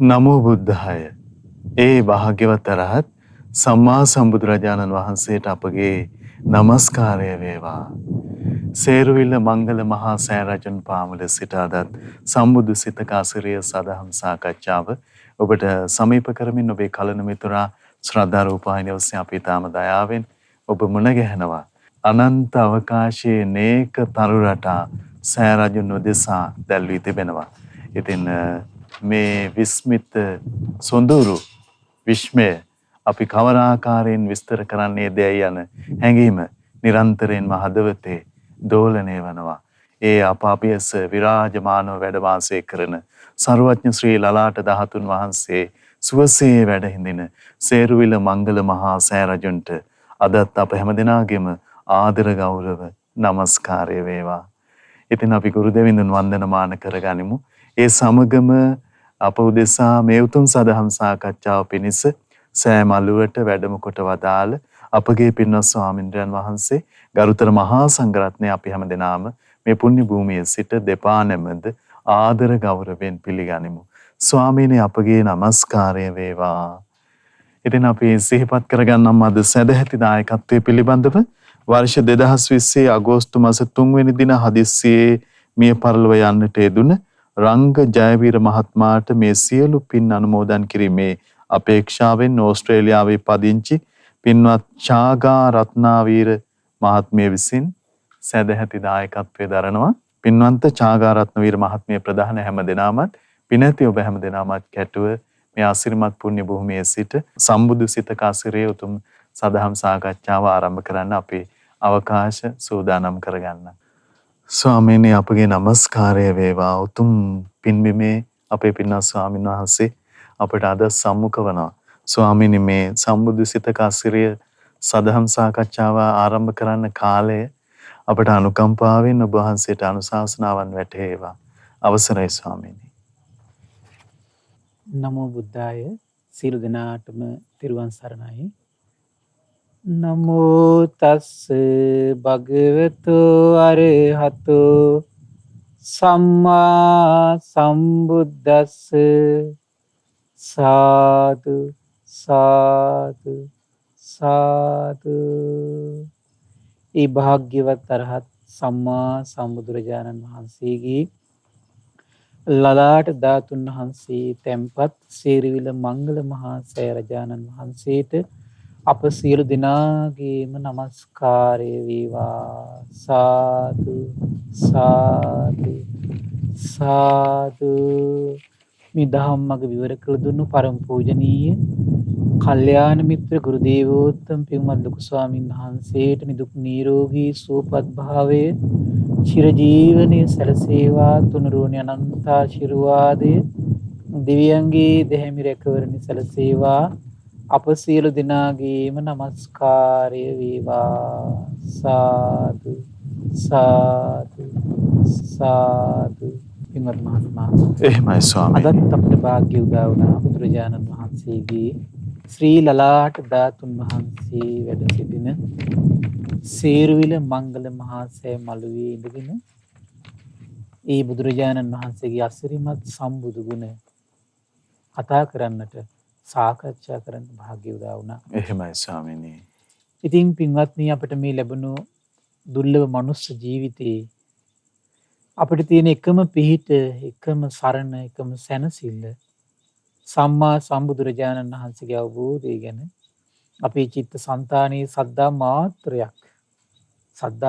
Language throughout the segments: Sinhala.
නමෝ බුද්ධාය. ඒ භාග්‍යවත් අරහත් සම්මා සම්බුදුරජාණන් වහන්සේට අපගේ নমස්කාරය වේවා. සේරුවිල්ල මංගල මහා සෑරජන් පාමුල සිට අදත් සම්බුදු සිතක අසිරිය සදහම් සාකච්ඡාව ඔබට සමීප කරමින් ඔබේ කලන මිතුරා ශ්‍රද්ධා රූපවාහිනිය ඔස්සේ අපි තාම දයාවෙන් ඔබ මුණ ගැහෙනවා. අනන්ත අවකාශයේ නේක තරු රටා සෑරජුන් උදෙසා දැල්වී තිබෙනවා. ඉතින් මේ විස්මිත සොඳුරු විශ්මය අපි කවර ආකාරයෙන් විස්තර කරන්නේ දැයි යන හැඟීම නිරන්තරයෙන්ම හදවතේ දෝලණය වෙනවා. ඒ අපාපියස විරාජමානව වැඩ වාසය කරන සර්වඥ ශ්‍රී ලලාට ධාතුන් වහන්සේ සුවසේ වැඩ හිඳින සේරුවිල මංගල මහා සෑරජුන්ට අදත් අප හැමදෙනාගේම ආදර ගෞරව නමස්කාරය වේවා. ඉතින් අපි ගුරු දෙවිඳුන් වන්දනමාන කරගනිමු. ඒ සමගම අප උදෙසා මේ උතුම් සදහම් සාකච්ඡාව පිණිස සෑම අලුවට වැඩම කොට වදාළ අපගේ පින්වත් ස්වාමින්ද්‍රයන් වහන්සේ ගරුතර මහා සංඝරත්නය අපි හැමදෙනාම මේ පුණ්‍ය භූමියේ සිට දෙපා නැමද ආදර ගෞරවයෙන් පිළිගනිමු. ස්වාමීනි අපගේ নমස්කාරය වේවා. ඉතින් අපි සිහිපත් කරගන්නම් අද සදැහැති දායකත්වයේ පිළිබඳව වර්ෂ 2020 අගෝස්තු මාස 3 වෙනි දින හදිස්සියේ මිය පරලොව යන්නට යෙදුන රංග ජයවීර මහත්මයාට මේ සියලු පින් අනුමෝදන් කිරීමේ අපේක්ෂාවෙන් ඕස්ට්‍රේලියාවේ පදිංචි පින්වත් චාගා රත්නාවීර මහත්මිය විසින් සදැහැති දායකත්වයේ දරනවා. පින්වන්ත චාගා රත්නාවීර මහත්මිය ප්‍රධාන හැම දෙනාමත් පිනැති ඔබ හැම දෙනාමත් කැටුව මේ ආශිර්වාද පුණ්‍ය භූමියේ සිට සම්බුදු සිතක අසිරිය උතුම් සදහම් සාකච්ඡාව ආරම්භ කරන්න අපි අවකාශ සූදානම් කරගන්න. ස්වාමීනි අපගේ নমස්කාරය වේවා. උතුම් පින්බිමේ අපේ පින්වත් ස්වාමීන් වහන්සේ අපට අද සම්මුඛ වනවා. ස්වාමීනි මේ සම්බුදු සිතක අසිරිය සදහම් සාකච්ඡාව ආරම්භ කරන්න කාලය අපට අනුකම්පාවෙන් ඔබ වහන්සේට අනුශාසනාවන් වැටේවා. අවසරයි ස්වාමීනි. නමෝ බුද්ධාය. සියලු දෙනාටම තෙරුවන් සරණයි. නමෝ තස්ස භගවතු අරහතෝ සම්මා සම්බුද්දස්ස සාදු සාදු සාදු. ඒ භාග්‍යවත් අරහත් සම්මා සම්බුදුරජාණන් වහන්සේගේ ලලාට ධාතුන් වහන්සේ තැන්පත් සේරුවිල මංගල මහා සෑරජාණන් වහන්සේට අප සියලු දෙනාගේම নমස්කාරය වේවා. සාදු සාදු සාදු. මේ ධම්මග විවර කළ දුන්නු පරම පූජනීය කල්යාණ මිත්‍ර ගුරු දේවෝත්තම පින්වත් ලොකු ස්වාමීන් වහන්සේට නිදුක් නිරෝගී සුවපත් භාවය චිරජීවනයේ සැලසේවා. තුනුරුවනි අනන්ත ආශිර්වාදය දිව්‍යංගේ දෙහැමි රැකවරණි සැලසේවා. අප සියලු දෙනාගේම নমස්කාරය වේවා. සාදු සාදු සාදු. පින්වත් මහත්මයා එහෙමයි ස්වාමීනි. අදත් අපට වාග්ය උදා වුණා බුදුරජාණන් වහන්සේගේ ශ්‍රී ලලාට ධාතුන් වහන්සේ වැඩ සිටින සේරුවිල මංගල මහා සෑ මළුවේ ඉඳගෙන ඒ බුදුරජාණන් වහන්සේගේ අසිරිමත් සම්බුදු ගුණ කතා කරන්නට සාකච්ඡා කරන්න වාග්ය උදා වුණා. එහෙමයි ස්වාමීනි. ඉතින් පින්වත්නි අපිට මේ ලැබුණු දුර්ලභ මනුස්ස ජීවිතේ අපිට තියෙන එකම පිහිට, එකම සරණ, එකම සැනසෙල්ල සම්මා සම්බුදුරජාණන් වහන්සේගේ අවබෝධය ගැන අපේ චිත්ත සංතානයේ සද්දා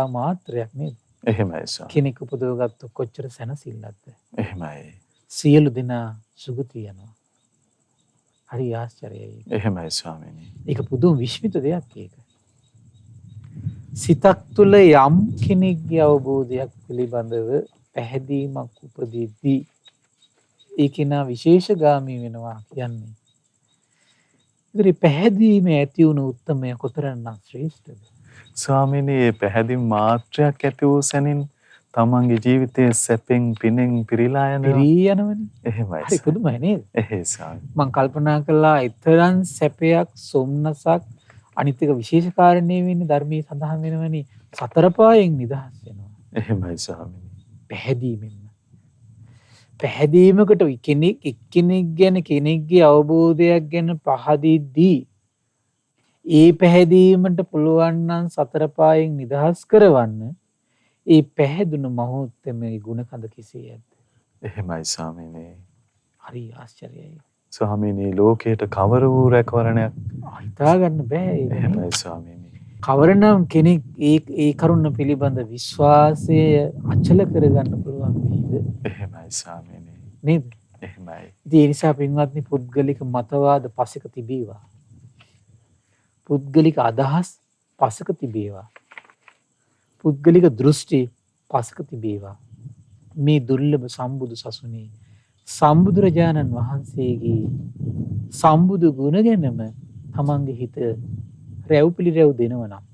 මාත්‍රයක් නේද? එහෙමයි ස්වාමීනි. කෙනෙක් උපදවගත්තු කොච්චර සැනසෙල්ලක්ද? එහෙමයි. සියලු දෙනා සුගතිය යනවා. හරි ආශ්චර්යයි. එහෙමයි ස්වාමීනි. ඒක පුදුම විශ්මිත දෙයක් ඒක. සිතක් තුළ යම් කෙනෙක්ගේ අවබෝධයක් පිළිබඳව පැහැදීමක් උපදිද්දී ඒ කෙනා විශේෂගාමී වෙනවා කියන්නේ. ඉතින් පැහැදීම ඇති වුණු උත්තරමය කොතරම්නම් ශ්‍රේෂ්ඨද? ස්වාමීනි මේ පැහැදිලි මාත්‍රයක් ඇති වූ සැනින් තමන්ගේ ජීවිතයේ සැපෙන් පිනෙන් පිරීලා යනවනේ. එහෙමයි. හරි පුදුමයි නේද? එහෙයි ස්වාමීනි. මම කල්පනා කළා ඊතරම් සැපයක් සොම්නසක් අනිත් එක විශේෂ කාරණේ වෙන්නේ ධර්මයේ සඳහන් වෙනවනේ සතර පායෙන් නිදහස් වෙනවා. එහෙමයි ස්වාමීනි. පැහැදීමෙන්. පැහැදීමකට කෙනෙක් ගැන කෙනෙක්ගේ අවබෝධයක් ගැන පහදිද්දී ඒ පැහැදීමට පුළුවන් නම් සතර පායෙන් නිදහස් කරවන්න ඒ පැහැදුණු මොහොතේම මේ ගුණ කඳ කෙසේ ඇද්ද? එහෙමයි ස්වාමීනි. හරි ආශ්චර්යයි. ස්වාමීනි ලෝකයට කවර වූ රැකවරණයක් හිතා ගන්න බෑ ඒක. එහෙමයි ස්වාමීනි. කවරනම් කෙනෙක් ඒ කරුණ පිළිබඳ විශ්වාසය අචල කරගන්න පුළුවන් වේද? එහෙමයි ස්වාමීනි. නේද? එහෙමයි. ඉතින් ඒ නිසා පින්වත්නි පුද්ගලික මතවාද පසක තිබේවා. පුද්ගලික අදහස් පසක තිබේවා. පුද්ගලික දෘෂ්ටි පසක තිබේවා. මේ දුර්ලභ සම්බුදු සසුනේ සම්බුදුරජාණන් වහන්සේගේ සම්බුදු ගුණ ගැනම තමන්ගේ හිත රැව් පිළිරැව් දෙනවනම්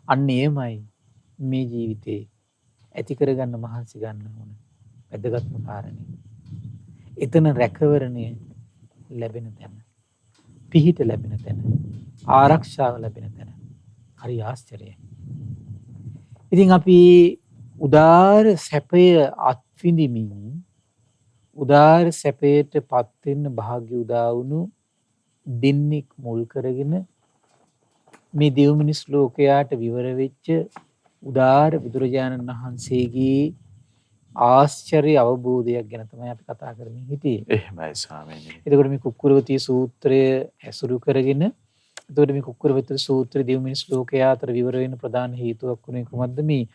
අන්න එයමයි මේ ජීවිතේ ඇති කරගන්න මහන්සි ගන්න ඕන වැදගත්ම කාරණේ. එතන රැකවරණය ලැබෙන තැන, පිහිට ලැබෙන තැන, ආරක්ෂාව ලැබෙන තැන. හරි ආශ්චර්යයි. ඉතින් අපි උදාර සැපය අත්විඳිමින් උදාර සැපයට පත් වෙන්න වාග්ය උදා වුණු දෙන්නෙක් මුල් කරගෙන මේ දෙව් මිනිස් ලෝකයාට විවර වෙච්ච උදාර බුදුරජාණන් වහන්සේගේ ආශ්චර්ය අවබෝධයක් ගැන තමයි අපි කතා කරමින් හිටියේ. එහෙමයි ස්වාමීනි. එතකොට මේ කුක්කුරවතී සූත්‍රය ඇසුරු කරගෙන එතකොට මේ කුක්කුරවතී සූත්‍රය දෙව් මිනිස් ලෝකයා අතර විවර වෙන ප්‍රධාන හේතුවක් වුණේ කුමක්ද? මේ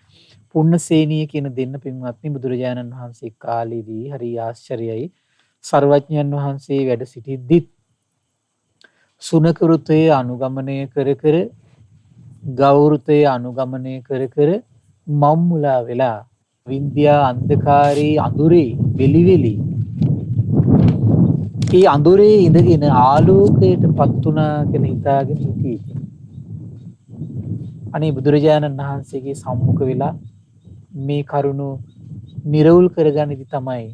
පුන්නසේනිය කියන දෙන්න පින්වත්නි බුදුරජාණන් වහන්සේ කාලේදී හරි ආශ්චර්යයි සර්වඥයන් වහන්සේ වැඩ සිටිද්දිත් සුනක වෘතයේ අනුගමනය කර කර ගෞ වෘතයේ අනුගමනය කර කර මම්මුලා වෙලා වින්ද්‍යා අන්ධකාරී අඳුරේ වෙලි ඒ අඳුරේ ඉඳගෙන ආලෝකයට පත් වුණා කියලා හිතාගෙන හිටියේ. අනේ බුදුරජාණන් වහන්සේගේ සම්මුඛ වෙලා මේ කරුණු නිරවුල් කරගන්නදි තමයි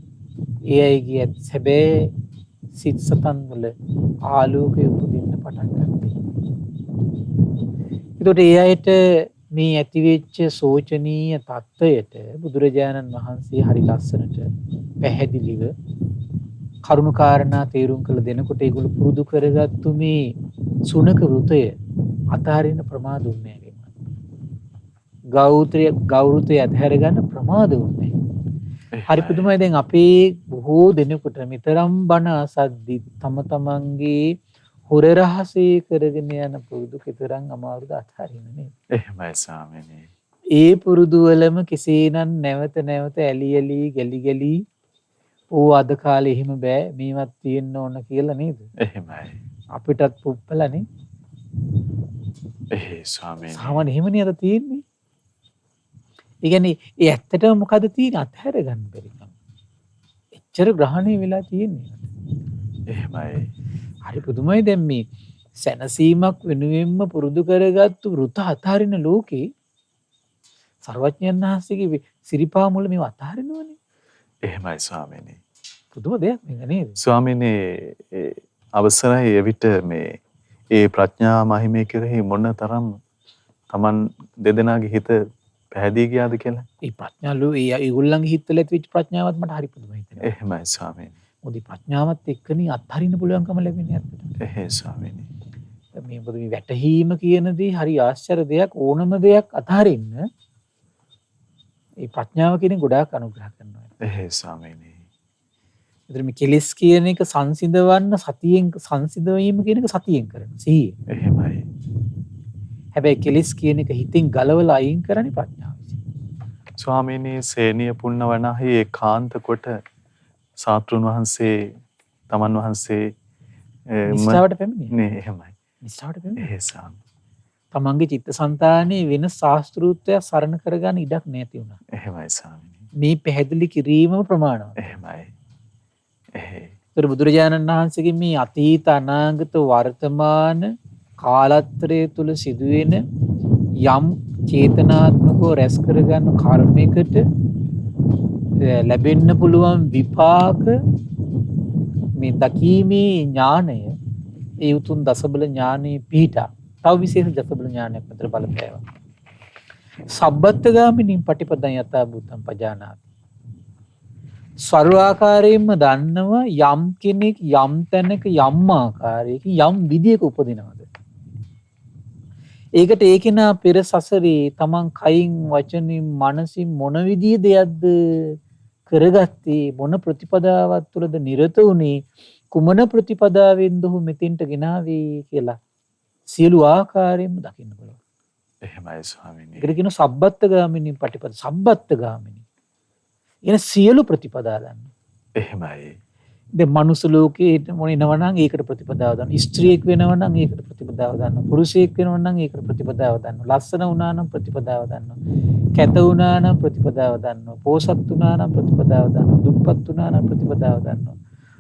ඒ අයගේ සැබෑ සිත් සතන් වල ආලෝකය උපදින්න පටන් ගත්තේ. ඒකට ඒ අයට මේ ඇතිවෙච්ච සෝචනීය තත්වයට බුදුරජාණන් වහන්සේ හරි ලස්සනට පැහැදිලිව කරුණු කාරණා තේරුම් කළ දෙනකොට ඒගොල්ලෝ පුරුදු කරගත්තු මේ සුනක වෘතය අතහරින්න ප්‍රමාද වුණේ නැහැ. ගෞරවය අධහැර ගන්න ප්‍රමාද වුණේ. හරි පුදුමයි. දැන් අපේ බොහෝ දෙනෙකුට මෙතරම් බණ අසද්දි තම තමන්ගේ හොර රහසේ කරගෙන යන පුරුදු කෙතරම් අමාරුද අත්හරින්න නේද? එහෙමයි ස්වාමීනි. ඒ පුරුදු වලම කෙසේනම් නැවත නැවත ඇලි ගලි ඕ අද කාලේ එහෙම බෑ මේවත් තියෙන්න ඕන කියලා නේද? එහෙමයි. අපිටත් පුප්පලානේ. ස්වාමීනි. සාමාන්‍ය එහෙමනේ අද තියෙන්නේ. ඒ කියන්නේ ඒ ඇත්තටම මොකද තියෙන්නේ? අත්හැර ගන්න බැරි කම. එච්චර ග්‍රහණය වෙලා තියෙන්නේ. එහෙමයි. හරි පුදුමයි. දැන් මේ සැනසීමක් වෙනුවෙන්ම පුරුදු කරගත්තු වෘත අතහරින ලෝකේ සර්වඥයන් වහන්සේගේ සිරිපා මුල මේව අතහරිනවනේ. එහෙමයි ස්වාමීනි. පුදුම දෙයක් නේද? ස්වාමීනි අවසරයි එවිට මේ ඒ ප්‍රඥා මහිමේ කෙරෙහි මොන තරම් Taman දෙදෙනාගේ හිත පැහැදී ගියාද කියලා. ඒ ප්‍රඥාලු ඒගොල්ලන්ගේ හිතවල ඇතිවෙච්ච ප්‍රඥාවත් මට හරි පුදුමයි හිතෙනවා. එහෙමයි ස්වාමීනි. මොකද ප්‍රඥාවත් එක්කනේ අත්හරින්න පුළුවන්කම ලැබෙන්නේ ඇත්තට. එහෙයි ස්වාමීනි. මේ මොකද මේ වැටහීම කියන දේ හරි ආශ්චර්ය දෙයක්. ඕනම දෙයක් අතහරින්න ඒ ප්‍රඥාව කියන්නේ ගොඩාක් අනුග්‍රහ කරනවා. එහෙයි ස්වාමීනි. ඒතර මේ කෙලස් කියන එක සංසිඳවන්න සතියෙන් සංසිඳවීම කියන එක සතියෙන් කරනවා. සිහියෙන්. එහෙමයි. හැබැයි කෙලස් කියන එක හිතින් ගලවලා අයින් කරන්නේ ප්‍රඥාව විසින්. ස්වාමීනි සේනිය පුන්නවනහි ඒකාන්ත කොට සාත්‍රුන් වහන්සේ තමන් වහන්සේ නිස්සාවට පැමිණියා. නේ එහෙමයි. නිස්සාවට පැමිණියා. එහෙසම්. තමන්ගේ චිත්තසංතානයේ වෙන ශාස්ත්‍රූත්වයක් සරණ කරගන්න ඉඩක් නැති වුණා. එහෙමයි ස්වාමීනි. මේ පැහැදිලි කිරීමම ප්‍රමාණවත්. එහෙමයි. එහෙයි. ඒතර බුදුරජාණන් වහන්සේගේ මේ අතීත අනාගත වර්තමාන කාලත්‍රය තුල සිදුවෙන යම් චේතනාත්මකව රැස් කරගන්න කර්මයකට ලැබෙන්න පුළුවන් විපාක මේ දකීමේ ඥාණය ඒ උතුම් දසබල ඥානයේ පිහිටා තව විශේෂ දසබල ඥානයක් අතර බලපෑවා. සබ්බත්ගාමිනී පටිපදං යතා භූතං පජානාති. සර්වාකාරයෙන්ම දන්නවා යම් කෙනෙක් යම් තැනක යම් ආකාරයකින් යම් විදියක උපදිනවද. ඒකට ඒ කෙනා පෙර සසරේ තමන් කයින් වචනින් මනසින් මොන විදිය දෙයක්ද කරගත්තේ, මොන ප්‍රතිපදාවක් තුළද නිරත වුණේ, කුමන ප්‍රතිපදාවෙන්ද ඔහු මෙතෙන්ට ගෙනාවේ කියලා සියලු ආකාරයෙන්ම දකින්න පුළුවන්. එහෙමයි ස්වාමීනි. ඒකට කියන සබ්බත්ගාමිනී පටිපද. සබ්බත්ගාමිනී. එන සියලු ප්‍රතිපදා ගන්න. එහෙමයි. දැන් මනුස්ස ලෝකේ මොනිනව නම් ඒකට ප්‍රතිපදාව දාන්න. ස්ත්‍රියෙක් වෙනව නම් ඒකට ප්‍රතිපදාව දාන්න. පුරුෂයෙක් වෙනව නම් ඒකට ප්‍රතිපදාව දාන්න. ලස්සන වුණා නම් ප්‍රතිපදාව දාන්න. කැත වුණා නම් ප්‍රතිපදාව දාන්න. පෝසත් වුණා නම් ප්‍රතිපදාව දාන්න. දුප්පත් වුණා නම් ප්‍රතිපදාව දාන්න.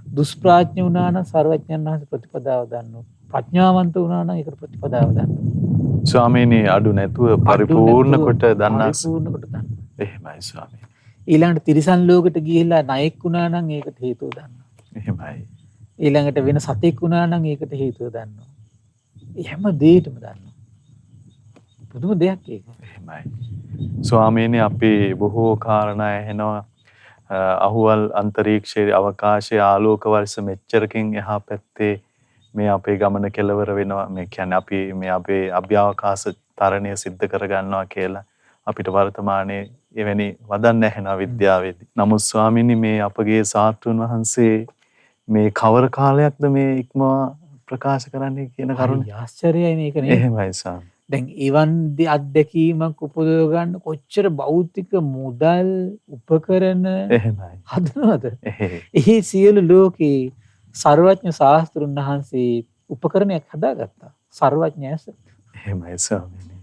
දුෂ්ප්‍රඥ වුණා නම් සර්වඥයන් වහන්සේ ප්‍රතිපදාව දාන්න. ප්‍රඥාවන්ත වුණා නම් ඒකට ප්‍රතිපදාව දාන්න. ස්වාමීනි අඩු නැතුව පරිපූර්ණ කොට දන්නා. පරිපූර්ණ කොට දන්න. එහෙමයි ස්වාමීනි. ඊළඟට තිරිසන් ලෝකෙට ගිහිල්ලා ණයෙක් වුණා නම් ඒකට හේතුව දන්නවා. එහෙමයි. ඊළඟට වෙන සතෙක් වුණා නම් ඒකට හේතුව දන්නවා. හැම දෙයකම දන්නවා. පුදුම දෙයක් ඒක. එහෙමයි. ස්වාමීනි අපි බොහෝ කාරණා ඇහෙනවා. අහුවල් අන්තරීක්ෂයේ අවකාශයේ ආලෝක වර්ෂ මෙච්චරකින් එහා පැත්තේ මේ අපේ ගමන කෙලවර වෙනවා. මේ කියන්නේ අපි මේ අපේ අභ්‍යවකාශ තරණය සිද්ධ කරගන්නවා කියලා අපිට වර්තමානයේ එවැනි වදන් ඇහෙනවා විද්‍යාවේදී. නමුත් ස්වාමීනි මේ අපගේ සාස්ත්‍රුන් වහන්සේ මේ කවර කාලයක්ද මේ ඉක්මවා ප්‍රකාශ කරන්නේ කියන කරුණ. ආශ්චර්යයි මේක නේ. එහෙමයි ස්වාමී. දැන් එවන් අත්දැකීමක් උපදව ගන්න කොච්චර භෞතික මුදල් උපකරණ එහෙමයි. හදනවද? එහි සියලු ලෝකේ සර්වඥ ශාස්ත්‍රුන් වහන්සේ උපකරණයක් හදාගත්තා. සර්වඥ ඇස. එහෙමයි ස්වාමීනි.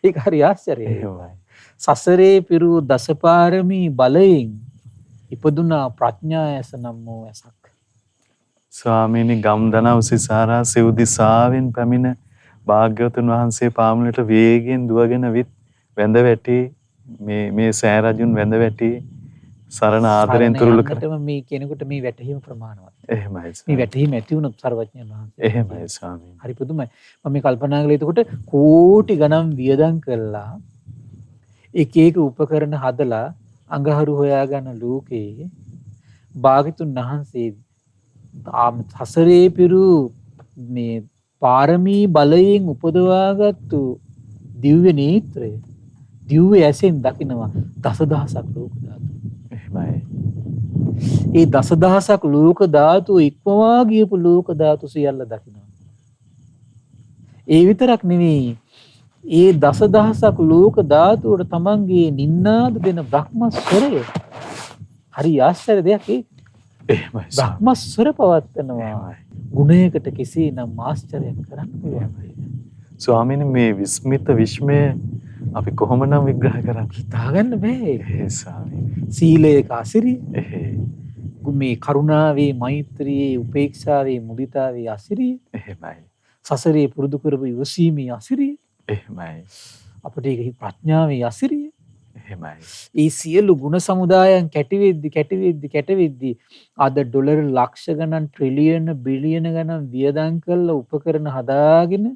ඒක හරි ආශ්චර්යයි. එහෙමයි. සසරේ පිරු දසපාරමී බලයෙන් ඉපදුනා ප්‍රඥා ඇස නම් වූ ඇසක්. ස්වාමීනි ගම්දනව් සිසාරා සිව් දිසාවෙන් පැමිණ භාග්‍යවතුන් වහන්සේ පාමුලට වේගෙන් දුවගෙන විත් වැඳ වැටි මේ සෑ රජුන් වැඳ වැටි සරණ ආදරෙන් තුරුළු කර මේ කෙනෙකුට මේ වැටහීම ප්‍රමාණවත්. එහෙමයි. මේ වැටහීම ඇති වුණොත් සර්වඥයන් වහන්සේ. එහෙමයි ස්වාමීනි. හරි පුදුමයි. මම මේ කල්පනා කළේ එතකොට කෝටි ගණන් වියදම් කළා එක එක උපකරණ හදලා අඟහරු හොයාගන්න ලෝකේ භාග්‍යතුන් වහන්සේ සසරේ පිරු මේ පාරමී බලයෙන් උපදවාගත්තු දිව්‍ය නේත්‍රය දිව්‍ය ඇසෙන් දකිනවා දසදහසක් ලෝක ධාතු. එහෙමයි. ඒ දසදහසක් ලෝක ධාතු ඉක්මවා ගියපු ලෝක ධාතු සියල්ල දකිනවා. ඒ විතරක් නෙවෙයි ඒ දසදහසක් ලෝක ධාතුවට තමන්ගේ නින්නාද දෙන බ්‍රහ්මස්වරය. හරි ආශ්චර්ය දෙයක් ඒක. එහෙමයි. බ්‍රහ්මස්වර පවත්වනවා. ගුණයකට කෙසේනම් ආශ්චර්යයක් කරන්න පුළුවන්. ස්වාමීනි මේ විස්මිත විශ්මය අපි කොහොමනම් විග්‍රහ කරන්නේ? හිතාගන්න බෑ. ඒ ස්වාමීනි. සීලයක අසිරිය. එහෙයි. මේ කරුණාවේ, මෛත්‍රියේ, උපේක්ෂාවේ, මුදිතාවේ අසිරිය. එහෙමයි. සසරේ පුරුදු කරපු ඉවසීමේ අසිරිය. එහෙමයි. අපිට ඒක ප්‍රඥාවේ අසිරිය. එහෙමයි. ඒ සියලු ගුණ සමුදායන් කැටවෙද්දි අද ඩොලර් ලක්ෂ ගණන් ට්‍රිලියන බිලියන ගණන් වියදම් කරලා උපකරණ හදාගෙන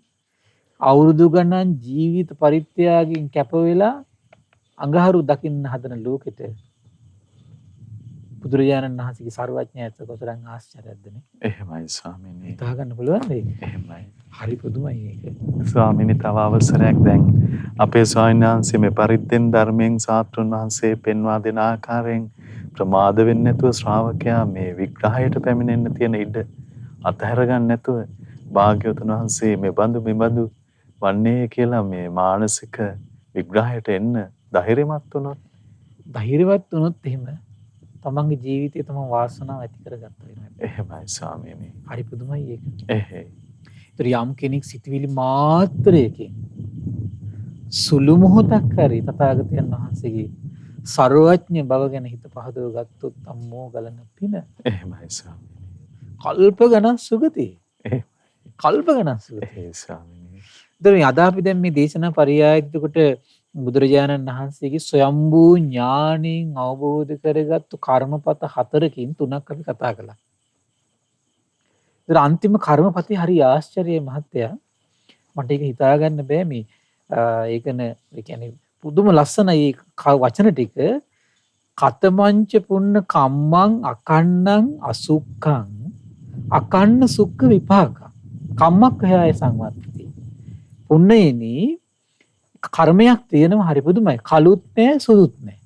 අවුරුදු ගණන් ජීවිත පරිත්‍යාගයෙන් කැප වෙලා අඟහරු දකින්න හදන ලෝකෙට බුදුරජාණන් වහන්සේගේ සර්වඥයත් කොතරම් ආශ්චර්යයක්ද නේ. එහෙමයි ස්වාමීනි. හිතා ගන්න පුළුවන් මේක. එහෙමයි. හරි පුදුමයි මේක. ස්වාමීනි තව අවසරයක් දැන් අපේ ස්වාමීන් වහන්සේ මේ පරිද්දෙන් ධර්මයෙන් සාත්‍රුන් වහන්සේ පෙන්වා දෙන ආකාරයෙන් ප්‍රමාද වෙන්නේ නැතුව ශ්‍රාවකයා මේ විග්‍රහයට පැමිණෙන්න තියෙන ඉඩ අතහැර ගන්න නැතුව භාග්‍යවතුන් වහන්සේ මේ බඳු වන්නේ කියලා මේ මානසික විග්‍රහයට එන්න ධෛර්යමත් වුණොත් එහෙම තමන්ගේ ජීවිතේ තමන් වාසනාව ඇති කරගත්ත වෙනවා. එහෙමයි ස්වාමීනි. හරි පුදුමයි ඒක. එහෙයි. ඒතර යම් කෙනෙක් සිතවිලි මාත්‍රයකින් සුළු මොහොතක් හරි තථාගතයන් වහන්සේගේ සර්වඥ බව ගැන හිත පහදව ගත්තොත් අම්මෝ ගලන පින. එහෙමයි ස්වාමීනි. කල්ප ගණන් සුගති. කල්ප ගණන් සුගති. එහෙයි ස්වාමීනි. ඒතර අද අපි දැන් මේ දේශනා පරියායකට බුදුරජාණන් වහන්සේගේ ස්වයම්බූ ඥාණයෙන් අවබෝධ කරගත්තු කර්මපත 4කින් 3ක් අපි කතා කළා. ඒතර අන්තිම කර්මපතේ හරි ආශ්චර්යයි මහත්තයා. මට ඒක හිතා ගන්න බෑ මේ ඒ කියන්නේ පුදුම ලස්සනයි වචන ටික. කතමංච පුන්න කම්මං අකන්නං අසුක්ඛං අකන්න සුක්ඛ විපාක කම්මක්ඛයාය සංවත්තති. පුන්නේනි කර්මයක් තියෙනවා හරි පුදුමයි. කළුත් නැහැ සුදුත් නැහැ.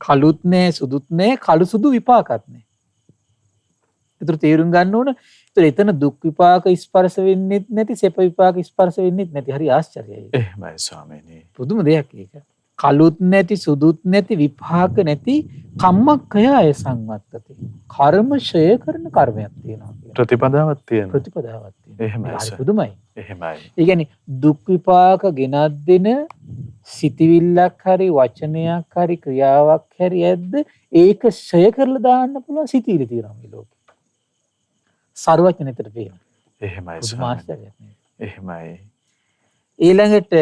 කළුත් නැහැ සුදුත් නැහැ කළු සුදු විපාකත් නැහැ. ඒතර තේරුම් ගන්න ඕන. ඒතර එතන දුක් විපාක ස්පර්ශ වෙන්නෙත් නැති සැප විපාක ස්පර්ශ වෙන්නෙත් නැති. හරි ආශ්චර්යයි. එහෙමයි ස්වාමීනි. පුදුම දෙයක් ඒක. කළුත් නැති සුදුත් නැති විපාක නැති කම්මක්ඛයාය සංවත්තති. කර්ම ඡය කරන කර්මයක් තියෙනවා කියලා. ප්‍රතිපදාවක් තියෙනවා. ප්‍රතිපදාවක් තියෙනවා. එහෙමයි හරි සර්. පුදුමයි. එහෙමයි. ඒ කියන්නේ දුක් විපාක ගෙනත් දෙන සිතවිල්ලක් හරි වචනයක් හරි ක්‍රියාවක් හරි ඇද්ද ඒක ඡය කරලා දාන්න පුළුවන් සිතවිලි තියෙනවා මේ ලෝකේ. සර්වඥතර පේනවා. එහෙමයි පුදුම ස්වාමීනි. ආශ්චර්යයක් නේ. එහෙමයි. ඊළඟට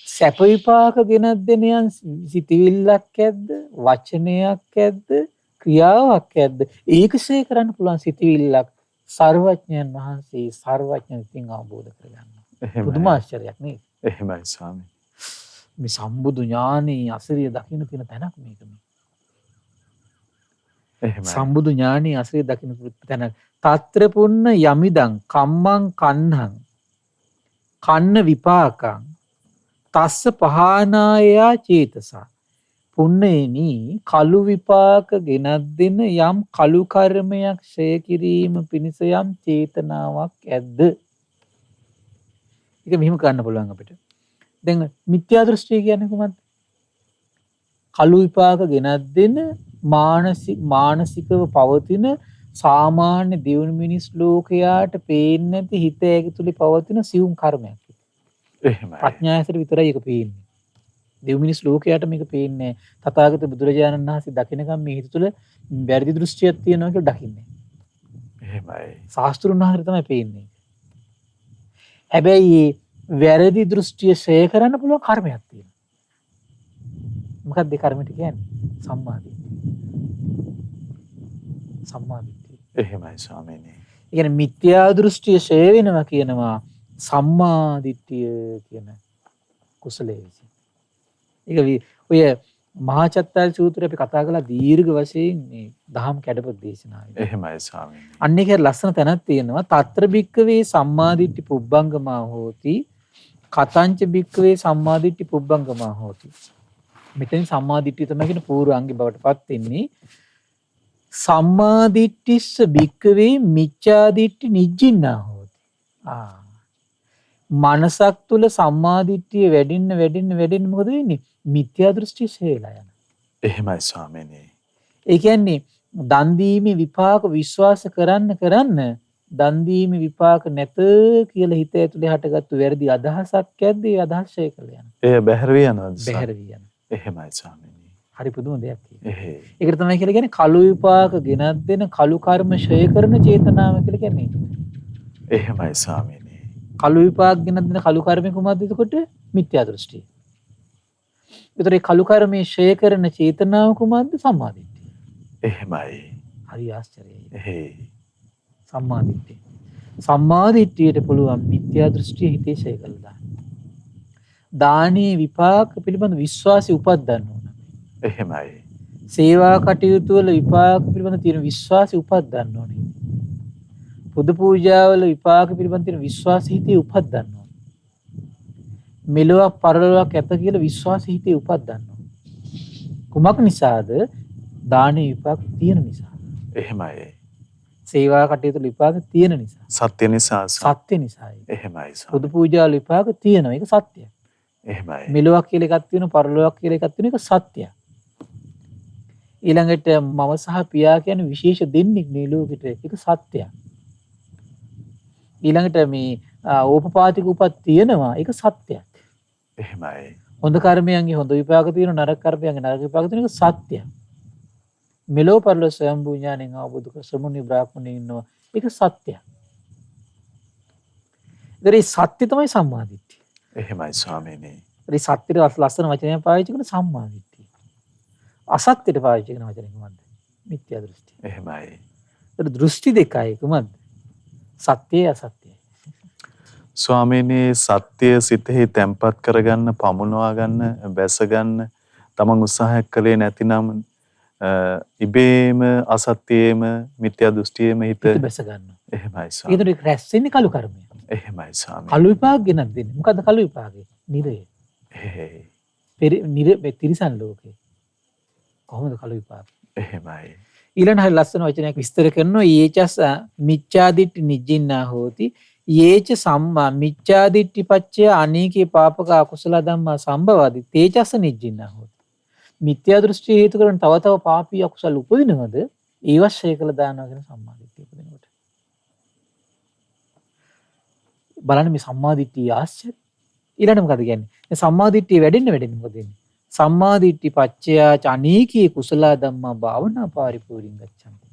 සැප විපාක ගෙනත් දෙන යන් සිතවිල්ලක් ඇද්ද වචනයක් ඇද්ද ක්‍රියාවක් ඇද්ද ඒක ඡය කරන්න පුළුවන් සිතවිල්ලක් සර්වඥයන් වහන්සේ සර්වඥතින් අවබෝධ කරගන්නවා. පුදුම ආශ්චර්යයක් නේද? එහෙමයි ස්වාමීනි. මේ සම්බුදු ඥානී අසිරිය දකින්න තියෙන තැනක් මේක මේ. එහෙමයි. සම්බුදු ඥානී අසිරිය දකින්න තැනක්. తත්‍ර පුන්න යමිදං කම්මං කන්නං කන්න විපාකං තස්ස පහනායා චේතසා. පුන්නේනි කලු විපාක ගෙනත් දෙන යම් කලු කර්මයක් ඡය කිරීම පිණිස යම් චේතනාවක් ඇද්ද? ඒක මෙහෙම ගන්න පුළුවන් අපිට. දැන් මිත්‍යා දෘෂ්ටිය කියන්නේ කොහොමද? කලු විපාක ගෙනත් දෙන මානසිකව පවතින සාමාන්‍ය දියුණු මිනිස් ලෝකයාට පේන්නේ නැති හිත ඇතුලේ පවතින සියුම් කර්මයක්. එහෙමයි. ප්‍රඥායසට විතරයි ඒක පේන්නේ. දෙව් මිනිස් ලෝකයට මේක පේන්නේ නැහැ. තථාගත බුදුරජාණන් වහන්සේ දකිනකම් මේ හිත තුළ වැරදි දෘෂ්ටියක් තියෙනවා කියලා දකින්නේ. එහෙමයි. ශාස්ත්‍රුන් වහන්සේ තමයි පේන්නේ. හැබැයි වැරදි දෘෂ්ටිය ඡය කරන්න පුළුවන් කර්මයක් තියෙනවා. මොකක්ද ඒ කර්මයට කියන්නේ? සම්මාදිට්ඨිය. සම්මාදිට්ඨිය. එහෙමයි ස්වාමීනි. ඒ කියන්නේ මිත්‍යා දෘෂ්ටිය ඡය වෙනවා කියනවා සම්මාදිට්ඨිය කියන කුසලයේ විසින්. ඒක ඔය මහා චත්තාරි සූත්‍රය අපි කතා කළා දීර්ඝ වශයෙන් මේ දහම් කැඩපොත් දේශනාවේ. එහෙමයි ස්වාමීනි. අන්න ඒකේ ලස්සන තැනක් තියෙනවා. తත්‍ර භික්කවේ සම්මාදිට්ඨි පුබ්බංගමා හෝති. කතංච භික්කවේ සම්මාදිට්ඨි පුබ්බංගමා හෝති. මෙතෙන් සම්මාදිට්ඨිය තමයි කියන පූර්වාංගය බවට පත් වෙන්නේ. සම්මාදිට්ඨිස්ස භික්කවේ මිච්ඡාදිට්ඨි නිජ්ජින්නා හෝති. මනසක් තුල සම්මාදිට්ඨිය වැඩින්න මොකද වෙන්නේ? මිත්‍යා දෘෂ්ටි ශේලා යන. එහෙමයි ස්වාමීනි. ඒ කියන්නේ දන් දීමේ විපාක විශ්වාස කරන්න දන් දීමේ විපාක නැත කියලා හිත ඇතුලේ හටගත්තු වැරදි අදහසක් ඇද්ද ඒ අදහස් ශේ කරලා යන. එය බැහැර වී යනවාද? බැහැර වී යන. එහෙමයි ස්වාමීනි. හරි පුදුම දෙයක් ඒක. එහෙයි. ඒකට තමයි කියලා කියන්නේ කලු විපාක ගෙනත් දෙන කලු කර්ම ශේ කරන චේතනාව කියලා කියන්නේ. එහෙමයි ස්වාමීනි. කලු විපාක ගෙනත් දෙන කලු කර්මේ කුමක්ද එතකොට? මිත්‍යා දෘෂ්ටිය. ඒතර ඒ කලු කර්මයේ ශේ කරන චේතනාව කුමක්ද? සම්මාදිට්ඨිය. එහෙමයි. හරි ආශ්චර්යයි. එහෙයි. සම්මාදිට්ඨිය. සම්මාදිට්ඨියට පුළුවන් මිත්‍යා දෘෂ්ටිය හිතේ ශේ කළා දාන්න. දානීය විපාක පිළිබඳ විශ්වාසය උපද්දන්න ඕන. එහෙමයි. සේවා කටයුතු වල විපාක පිළිබඳ තියෙන විශ්වාසය උපද්දන්න ඕනේ. පුද පූජාවල විපාක පිළිබඳ තියෙන විශ්වාසය හිතේ උපද්දන්න ඕනේ. මෙලොවක් පරලොවක් ඇත කියලා විශ්වාසය හිතේ උපද්දන්න ඕනේ. කුමක් නිසාද? දානීය විපාක තියෙන නිසා. එහෙමයි. සේවා කටයුතු විපාක තියෙන නිසා. සත්‍ය නිසා. සත්‍ය නිසායි. එහෙමයි. පුද පූජාවල විපාක තියෙනවා. ඒක සත්‍යයි. එහෙමයි. මෙලොවක් කියලා එකක් තියෙනවා, පරලොවක් කියලා එකක් තියෙනවා. ඒක සත්‍යයි. ඊළඟට මව සහ පියා කියන විශේෂ දෙන්නෙක් මේ ලෝකෙට. ඒක සත්‍යයි. ඊළඟට මේ ඕපපාතික උපත් තියෙනවා. ඒක සත්‍යයි. එහෙමයි. හොඳ කර්මයන්ගේ හොඳ විපාක තියෙනවා, නරක කර්මයන්ගේ නරක විපාක තියෙනවා. ඒක සත්‍යයි. මෙලෝ පරලෝ ස්වයංභූ ඥාණයෙන් අවබෝධ කර ශ්‍රමණී බ්‍රාහ්මණය ඉන්නවා. ඒක සත්‍යයි. ඒ සත්‍ය තමයි සම්මාදිට්ඨිය. එහෙමයි ස්වාමීනි. ඒ සත්‍යෙට ලස්සන වචනයක් පාවිච්චි කරන සම්මාදිට්ඨිය. අසත්‍යෙට පාවිච්චි කරන වචනේ කොහොමද? මිත්‍යා දෘෂ්ටි. එහෙමයි. ඒ දෘෂ්ටි දෙකයි කොහොමද? සත්‍යය අසත්‍යය. ස්වාමීනි, සත්‍ය සිතෙහි තැම්පත් කරගන්න, පමුණවා ගන්න, බැස ගන්න තමන් උත්සාහයක් කළේ නැතිනම් ඉබේම අසත්‍යයේම මිත්‍යා දෘෂ්ටියේම හිත බැස ගන්නවා. එහෙමයි ස්වාමී. ඒකට රැස් වෙන්නේ කලු කර්මය. එහෙමයි ස්වාමී. කලු විපාක ගෙනත් දෙන්නේ. මොකද්ද කලු විපාකේ? නිරය. නිර තිරිසන් ලෝකේ. කොහොමද කලු විපාක? එහෙමයි. ඊළඟ හරි ලස්සන වචනයක් විස්තර කරනවා. යේචස් මිච්ඡාදිට්ඨි නිජ්ජින්නා හෝති. යේච සම්මා මිච්ඡාදිට්ඨි පච්චය අනේකේ පාපක අකුසල ධම්මා සම්භවති. තේචස්ස නිජ්ජින්නා හෝති. මිත්‍යා දෘෂ්ටි හේතු කරගෙන තව තව පාපී අකුසල උපදිනවද? ඒවත් ශේ කළ දානවා කියන සම්මාදිට්ඨිය උපදිනකොට. බලන්න මේ සම්මාදිට්ඨිය ආශ්චර්ය. ඊළඟ මොකද කියන්නේ? මේ සම්මාදිට්ඨිය වැඩෙන්න මොකද වෙන්නේ? සම්මාදිට්ඨි පච්චයා අනේකී කුසල ධම්මා භාවනා පරිපූර්ණං ගච්ඡanti.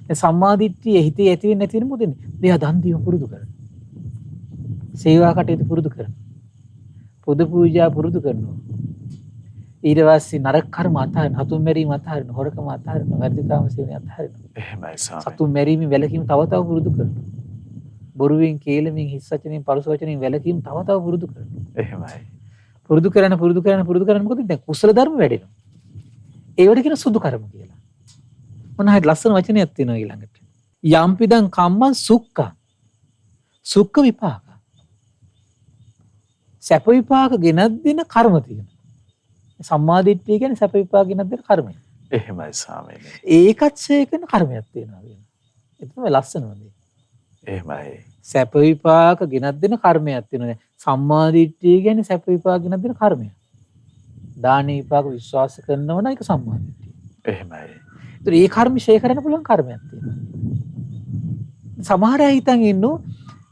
මේ සම්මාදිට්ඨිය හිතේ ඇති වෙන්නේ නැති වෙන මොකද වෙන්නේ? දෙයා දන් දීම පුරුදු කරනවා. සේවා කටයුතු පුරුදු කරනවා. පුද පූජා පුරුදු කරනවා. ඊට පස්සේ නරක කර්ම අතහරින, හතුන් මැරීම අතහරින, හොරකම අතහරින, වැරදිකාම සේවනය අතහරින. එහෙමයි ස්වාමී. සතුන් මැරීම වැළකීම තව තව පුරුදු කරනවා. බොරුවෙන්, කේලමෙන්, හිස් වචනෙන්, පරුස වචනෙන් වැළකීම තව තව පුරුදු කරනවා. එහෙමයි. පුරුදු කරන මොකද දැන් කුසල ධර්ම වැඩෙනවා. ඒවට කියන සුදු කර්ම කියලා. මොන හරි ලස්සන වචනයක් තියෙනවා ඊළඟට. යම්පිදං කම්මං සුක්ඛං. සුක්ඛ විපාක. සැප විපාක ගෙනත් දෙන කර්ම තියෙනවා. සම්මාදිට්ඨිය කියන්නේ සැප විපාක ගෙනත් දෙන කර්මය. එහෙමයි ස්වාමීනි. ඒකත් ශේකන කර්මයක් තියෙනවා කියනවා. ඒක තමයි ලස්සනම දේ. එහෙමයි. සැප විපාක ගෙනත් දෙන කර්මයක් තියෙනවා. සම්මාදිට්ඨිය කියන්නේ සැප විපාක ගෙනත් දෙන කර්මයක්. දාන විපාක විශ්වාස කරනව නම් ඒක සම්මාදිට්ඨිය. එහෙමයි. ඒතර ඒ කර්ම ශේ කරන්න පුළුවන් කර්මයක් තියෙනවා. සමහර අය හිතන් ඉන්නෝ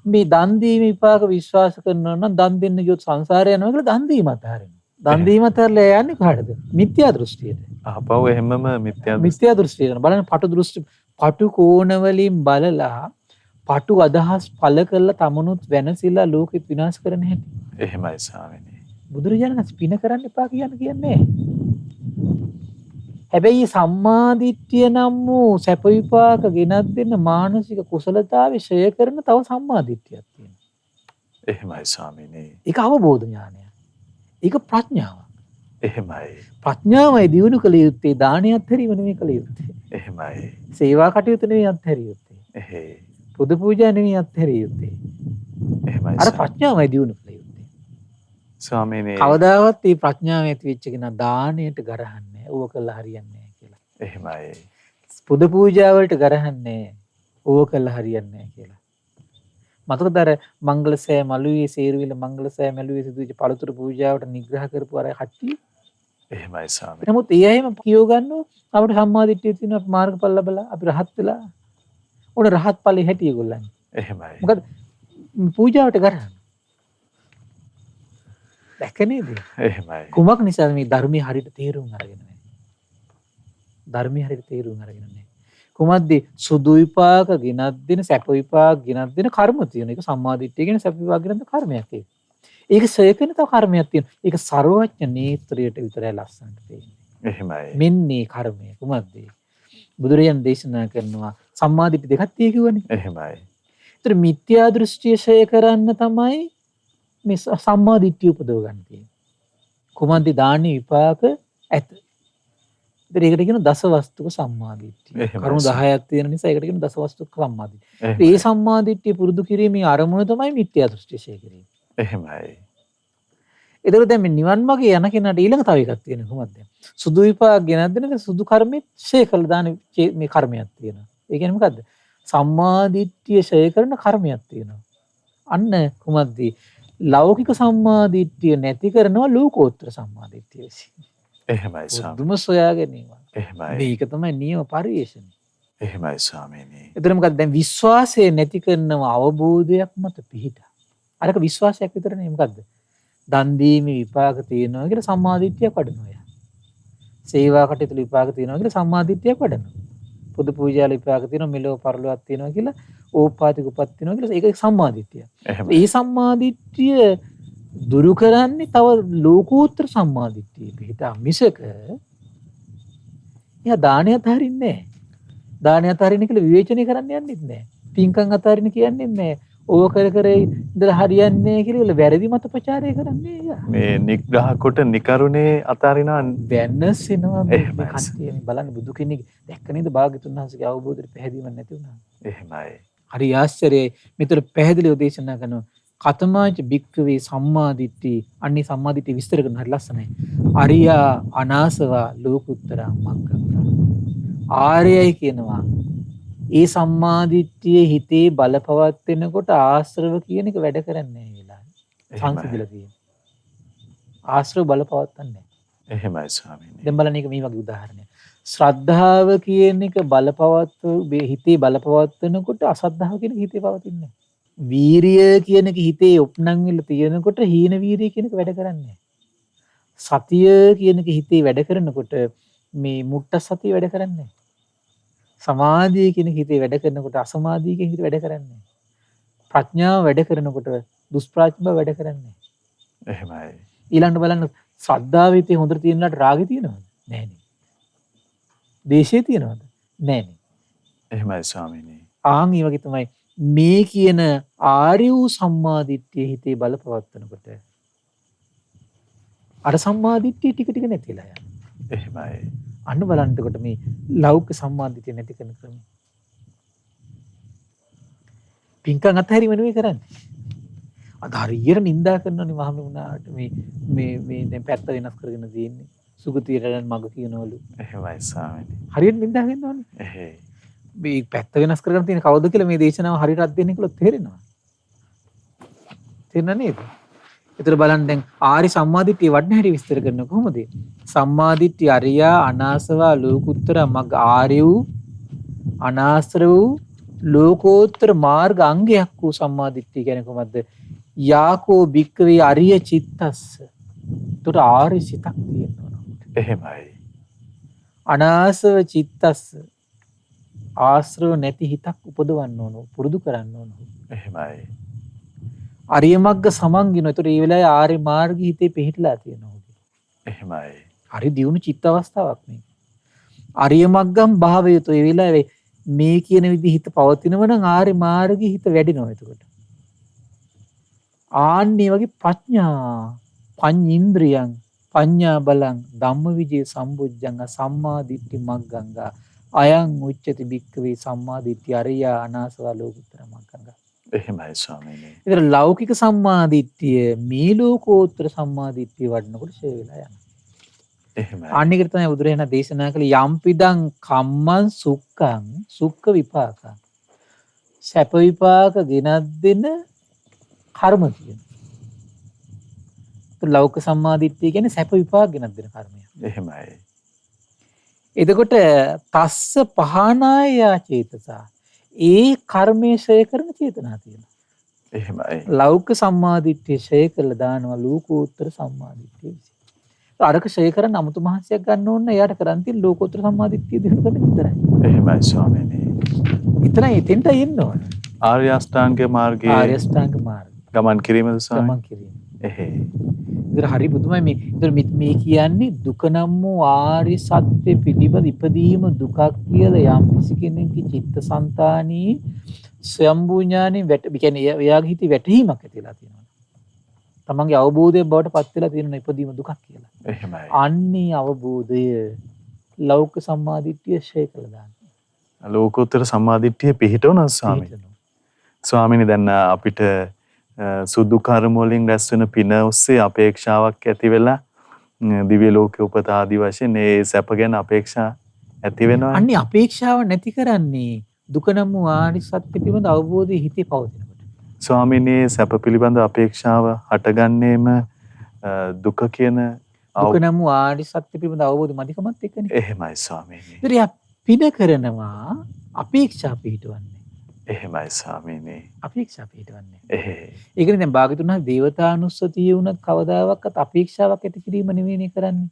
මේ දන් දීම විපාක විශ්වාස කරනවා නම් දන් දෙන්න ගියොත් සංසාරය යනවා කියලා දන් දීම අතහරිනවා. දන් දීම අතරලා යන්නේ කාටද? මිත්‍යා දෘෂ්ටියට. ආපහු එහෙමම මිත්‍යා දෘෂ්ටියට. බලන්න පටු දෘෂ්ටි පටු කෝණ වලින් බලලා පටු අදහස් පළ කරලා තමනුත් වෙනසිලා ලෝකෙත් විනාශ කරන හැටි. එහෙමයි ස්වාමීනි. බුදුරජාණන් වහන්සේ පින කරන්න එපා කියන්නේ. හැබැයි සම්මාදිට්ඨිය නම් වූ සැප විපාක ගෙනත් දෙන මානසික කුසලතාවේ ෂය කරන තව සම්මාදිට්ඨියක් තියෙනවා. එහෙමයි ස්වාමීනි. ඒක අවබෝධ ඥානය. ඒක ප්‍රඥාව. එහෙමයි. ප්‍රඥාවයි දියුණු කළ යුත්තේ දානය අත්හැරීම නෙමෙයි කළ යුත්තේ. එහෙමයි. සේවා කටයුතු නෙමෙයි අත්හැරිය යුත්තේ. එහෙයි. පුද පූජා නෙමෙයි අත්හැරිය යුත්තේ. එහෙමයි. අර ප්‍රඥාවයි දියුණු කළ යුත්තේ. ස්වාමීනි. කවදාවත් මේ ප්‍රඥාව ඇති වෙච්ච කෙනා දානයට ගරහන්නේ ඌව කළා හරියන්නේ නැහැ කියලා. එහෙමයි. පුද පූජා වලට ගරහන්නේ ඌව කළා හරියන්නේ නැහැ කියලා. මතකද අර මංගලසෑ මළුවේ සේරුවිල මංගලසෑ මළුවේ සිදුවෙච්ච පළතුරු පූජාවට නිග්‍රහ කරපු අර කට්ටිය. එහෙමයි ස්වාමීනි. නමුත් ඒ අයම කියෝ ගන්නෝ අපිට සම්මාදිට්ඨිය තියෙනවා අපි මාර්ගඵල ලැබලා අපි රහත් වෙලා උන රහත් ඵලෙ හැටි ඒගොල්ලන්. එහෙමයි. මොකද පූජාවට ගරහන. දැකනේද? එහෙමයි. කුමක් නිසා මේ ධර්මයේ හරියට තේරුම් අරගෙන නැහැ. ධර්මයේ හරියට තේරුම් අරගෙන නැහැ. කුමක්ද සුදු විපාක ගෙනත් දෙන සැප විපාක ගෙනත් දෙන කර්ම තියෙන. ඒක සම්මාදිට්ඨිය කියන සැප විපාක ගෙනත් දෙන කර්මයක් ඒක. ඒක සේකෙන තව කර්මයක් තියෙනවා. ඒක ਸਰවඥ නේත්‍රයට විතරයි ලස්සනට පේන්නේ. එහෙමයි. මෙන්න මේ කර්මය කුමක්ද? බුදුරජාණන් දේශනා කරනවා සම්මාදිට්ඨි දෙකක් තියෙ කිව්වනේ. එහෙමයි. ඒතර මිත්‍යා දෘෂ්ටිය ෂය කරන්න තමයි මේ සම්මාදිට්ඨිය උපදව ගන්න තියෙන්නේ. කුමන්දි දානි විපාක ඇත. ඒකට කියන දසවස්තුක සම්මාදිට්ඨිය. කරුණු 10ක් තියෙන නිසා ඒකට කියන දසවස්තුක සම්මාදිට්ඨිය. මේ සම්මාදිට්ඨිය පුරුදු කිරීමේ අරමුණ තමයි මිත්‍යා දෘෂ්ටිය ෂය කිරීම. එහෙමයි. ඒතකොට දැන් මේ නිවන් මාර්ගයේ යන කෙනාට ඊළඟ තව එකක් තියෙනවා කොහොමද? සුදු විපාක ගෙනත් දෙන සුදු කර්මෙත් ෂය කළ දාන මේ කර්මයක් තියෙනවා. ඒ කියන්නේ මොකද්ද? සම්මාදිට්ඨිය ෂය කරන කර්මයක් තියෙනවා. අන්න කොහොමද? ලෞකික සම්මාදිට්ඨිය නැති කරනවා ලෝකෝත්තර සම්මාදිට්ඨිය විසින්. එහෙමයි ස්වාමීනි. දුම සොයා ගැනීම. එහෙමයි. මේක තමයි නියම පරිේශණය. එහෙමයි ස්වාමීනි. එතන මොකද දැන් විශ්වාසය නැති කරනව අවබෝධයක් මත පිහිටා. අරක විශ්වාසයක් විතර නෙමෙයි මොකද්ද? දන් දීමේ විපාක තියෙනවා කියලා සම්මාදිට්ඨියක් වඩනවා. සේවා කටයුතු විපාක තියෙනවා කියලා සම්මාදිට්ඨියක් වඩනවා. පුද පූජා විපාක තියෙනවා මෙලොව පරලොවක් තියෙනවා කියලා ඕපාතික උපත් තියෙනවා කියලා ඒක සම්මාදිට්ඨිය. ඒ සම්මාදිට්ඨිය දුරු කරන්නේ තව ලෝකෝත්තර සම්මාදිට්ඨිය පිහිටා මිසක එයා දානය අතහරින්නේ නැහැ. දානය අතහරින්න කියලා විවේචනය කරන්න යන්නෙත් නැහැ. පින්කම් අතහරින්න කියන්නේ නැහැ. ඕක කර කර ඉඳලා හරියන්නේ කියලා වැරදි මත ප්‍රචාරය කරන්නේ යා. මේ නිග්‍රහ කොට නිකරුණේ අතාරිනා වෙනස්ෙනවා මේ එහෙමයි. කට්ටිය මේ බලන්න බුදු කෙනෙක් දැක්ක නේද භාග්‍යතුන් වහන්සේගේ අවබෝධයට පැහැදිලිවක් නැති වුණා. එහෙමයි. හරි ආශ්චර්යයි. මෙතන පැහැදිලිව දේශනා කරනවා කතමාච භික්ඛවේ සම්මාදිට්ඨි අන්නේ සම්මාදිට්ඨි විස්තර කරන හරි ලස්සනයි. අරියා අනාසවා ලෝකුත්තරා මග්ගංගා. ආර්යයි කියනවා. ඒ සම්මාදිට්ඨිය හිතේ බලපවත්වෙනකොට ආශ්‍රව කියන එක වැඩ කරන්නේ නැහැ වෙලාවේ. සංසිඳිලා තියෙනවා. ආශ්‍රව බලපවත්න්නේ නැහැ. එහෙමයි ස්වාමීනි. දැන් බලන්න මේක මේ වගේ උදාහරණයක්. ශ්‍රද්ධාව කියන එක හිතේ බලපවත්වනකොට අසද්ධාව කියන එක හිතේ පවතින්නේ නැහැ. වීරිය කියන එක හිතේ උප්නං වෙලා තියෙනකොට හීන වීරිය කියන එක වැඩ කරන්නේ නැහැ. සතිය කියන එක හිතේ වැඩ කරනකොට මේ මුට්ට සතිය වැඩ කරන්නේ නැහැ. සමාධිය කියන එක හිතේ වැඩ කරනකොට අසමාධිය කියන එක වැඩ කරන්නේ නැහැ. ප්‍රඥාව වැඩ කරනකොට දුෂ්ප්‍රඥාව වැඩ කරන්නේ නැහැ. එහෙමයි. ඊළඟට බලන්න ශ්‍රද්ධාව හිතේ හොඳට තියෙනලාට රාගය තියෙනවද? නැහැ නේ. දේශය තියෙනවද? නැහැ නේ. එහෙමයි ස්වාමීනි. ආන් මේ වගේ තමයි මේ කියන ආර්ය වූ සම්මාදිට්ඨිය හිතේ බලපවත්වනකොට අර සම්මාදිට්ඨිය ටික ටික නැතිලා යනවා. එහෙමයි. අන්න බලන්නකොට මේ ලෞකික සම්මාදිට්ඨිය නැති කරන ක්‍රමය. පින්කම් අතහැරීම නෙවෙයි කරන්නේ. අද හරියට නිඳා කරනවනේ මහමෙවුනාට මේ දැන් පැත්ත වෙනස් කරගෙන තියෙන්නේ. සුගතියට යන මඟ කියනවලු. එහෙමයි ස්වාමීනි. හරියට නිඳා කරනවනේ. එහෙයි. මේ පැත්ත වෙනස් කරගෙන තියෙන කවුද කියලා මේ දේශනාව හරියට අධ්‍යයනය කළොත් තේරෙනවා. තේරෙනව නේද? ඒතර බලන්න දැන් ආරි සම්මාදිට්ඨිය වඩන හැටි විස්තර කරන කොහොමද? සම්මාදිට්ඨිය අරියා අනාසවා ලෝකුත්තර මග්ග ආර්ය වූ අනාශ්‍ර වූ ලෝකෝත්තර මාර්ග අංගයක් වූ සම්මාදිට්ඨිය කියන්නේ කොහොමද? යාකෝ භික්ඛවේ අරිය චිත්තස්ස. ඒතර ආර්ය සිතක් තියෙනවා. එහෙමයි. අනාසව චිත්තස්ස ආශ්‍රව නැති හිතක් උපදවන්න ඕන පුරුදු කරන්න ඕන. එහෙමයි. අරිය මග්ග සමන්ගිනෝ. ඒතර මේ වෙලාවේ ආර්ය මාර්ගය හිතේ පිහිටලා තියෙනවා. එහෙමයි. හරි දියුණු චිත්ත අවස්ථාවක් මේ. අරිය මග්ගම් භාවයතු ඒ වෙලාවේ මේ කියන විදිහ හිත පවතිනව නම් ආර්ය මාර්ගයේ හිත වැඩිනවා එතකොට. ආන්නේ වගේ ප්‍රඥා පඤ්ඤේන්ද්‍රියං පඤ්ඤා බලං ධම්මවිජේ සම්බුද්ධංග සම්මා දිට්ඨි මග්ගංගා අයං උච්චති භික්ඛවේ සම්මා දිට්ඨි අරියා අනාසවා ලෝකුත්තර මග්ගංගා. එහෙමයි ස්වාමීනි. ඒතර ලෞකික සම්මා දිට්ඨිය මේ ලෝකෝත්තර සම්මා දිට්ඨිය වඩනකොට ෂේ වෙලා යනවා. එහෙමයි. අනිකට තමයි බුදුරජාණන් දේශනා කළේ යම්පිදං කම්මං සුක්ඛං සුක්ඛ විපාකං. සැප විපාක ගෙනත් දෙන කර්ම කියන. ලෞකික සම්මාදිට්ඨිය කියන්නේ සැප විපාක ගෙනත් දෙන කර්මයක්. එහෙමයි. එතකොට තස්ස පහනාය චේතසා ඒ කර්මයේ ඡය කරන චේතනා තියෙනවා. එහෙමයි. ලෞකික සම්මාදිට්ඨිය ඡය කළා දානවා ලෝකෝත්තර සම්මාදිට්ඨිය විසින්. අරක ඡය කරන්න අමුතු මහසයක් ගන්න ඕන එයාට කරන් තියෙන ලෝකෝත්තර සම්මාදිට්ඨිය දිනු කරන විතරයි. එහෙමයි ස්වාමීනි. විතරයි එතෙන්ට එන්න ඕන. ආර්ය අෂ්ටාංග මාර්ගයේ ආර්ය අෂ්ටාංග මාර්ගය. ගමන් කිරීමද ස්වාමීනි? ගමන් කිරීම. එහෙයි. ඉතින් හරි බුදුමයි මේ ඉතින් මේ කියන්නේ දුක නම් වූ ආර්ය සත්‍ය පිළිබඳ ඉපදීම දුකක් කියලා යම් කිසි කෙනෙක්ගේ චිත්තසංතානී ස්වයම්බු ඥානෙ කියන්නේ එයාගේ හිතේ වැටහීමක් ඇතිලා තියෙනවා. තමන්ගේ අවබෝධය බවට පත් වෙලා තියෙන ඉපදීම දුකක් කියලා. එහෙමයි. අන්නේ අවබෝධය ලෞකික සම්මාදිට්ඨිය ෂේ කළා දාන්න. ලෝකෝත්තර සම්මාදිට්ඨිය පිහිටවන ස්වාමීනි. ස්වාමීනි දැන් අපිට සුදු කර්ම වලින් රැස් වෙන පින ඔස්සේ අපේක්ෂාවක් ඇති වෙලා දිව්‍ය ලෝකේ උපත ආදි වශයෙන් මේ සැප ගැන අපේක්ෂා ඇති වෙනවා. අන්නේ අපේක්ෂාව නැති කරන්නේ දුක නම් වූ ආර්ය සත්‍ය පිළිබඳ අවබෝධය හිතේ පවතිනකොට. ස්වාමීනි සැප පිළිබඳ අපේක්ෂාව හටගන්නේම දුක කියන දුක නම් වූ ආර්ය සත්‍ය පිළිබඳ අවබෝධය මදිකමත් එක්කනේ. එහෙමයි ස්වාමීනි. ඉතින් පින කරනවා අපේක්ෂා පිටවන්නේ. එහෙමයි ස්වාමීනි. අපේක්ෂා පිටවන්නේ. එහෙයි. ඒකනේ දැන් භාග්‍යතුන් වහන්සේ දේවතානුස්සතිය වුණත් කවදාවත් අපේක්ෂාවක් ඇති කිරීම නෙවෙයිනේ කරන්නේ.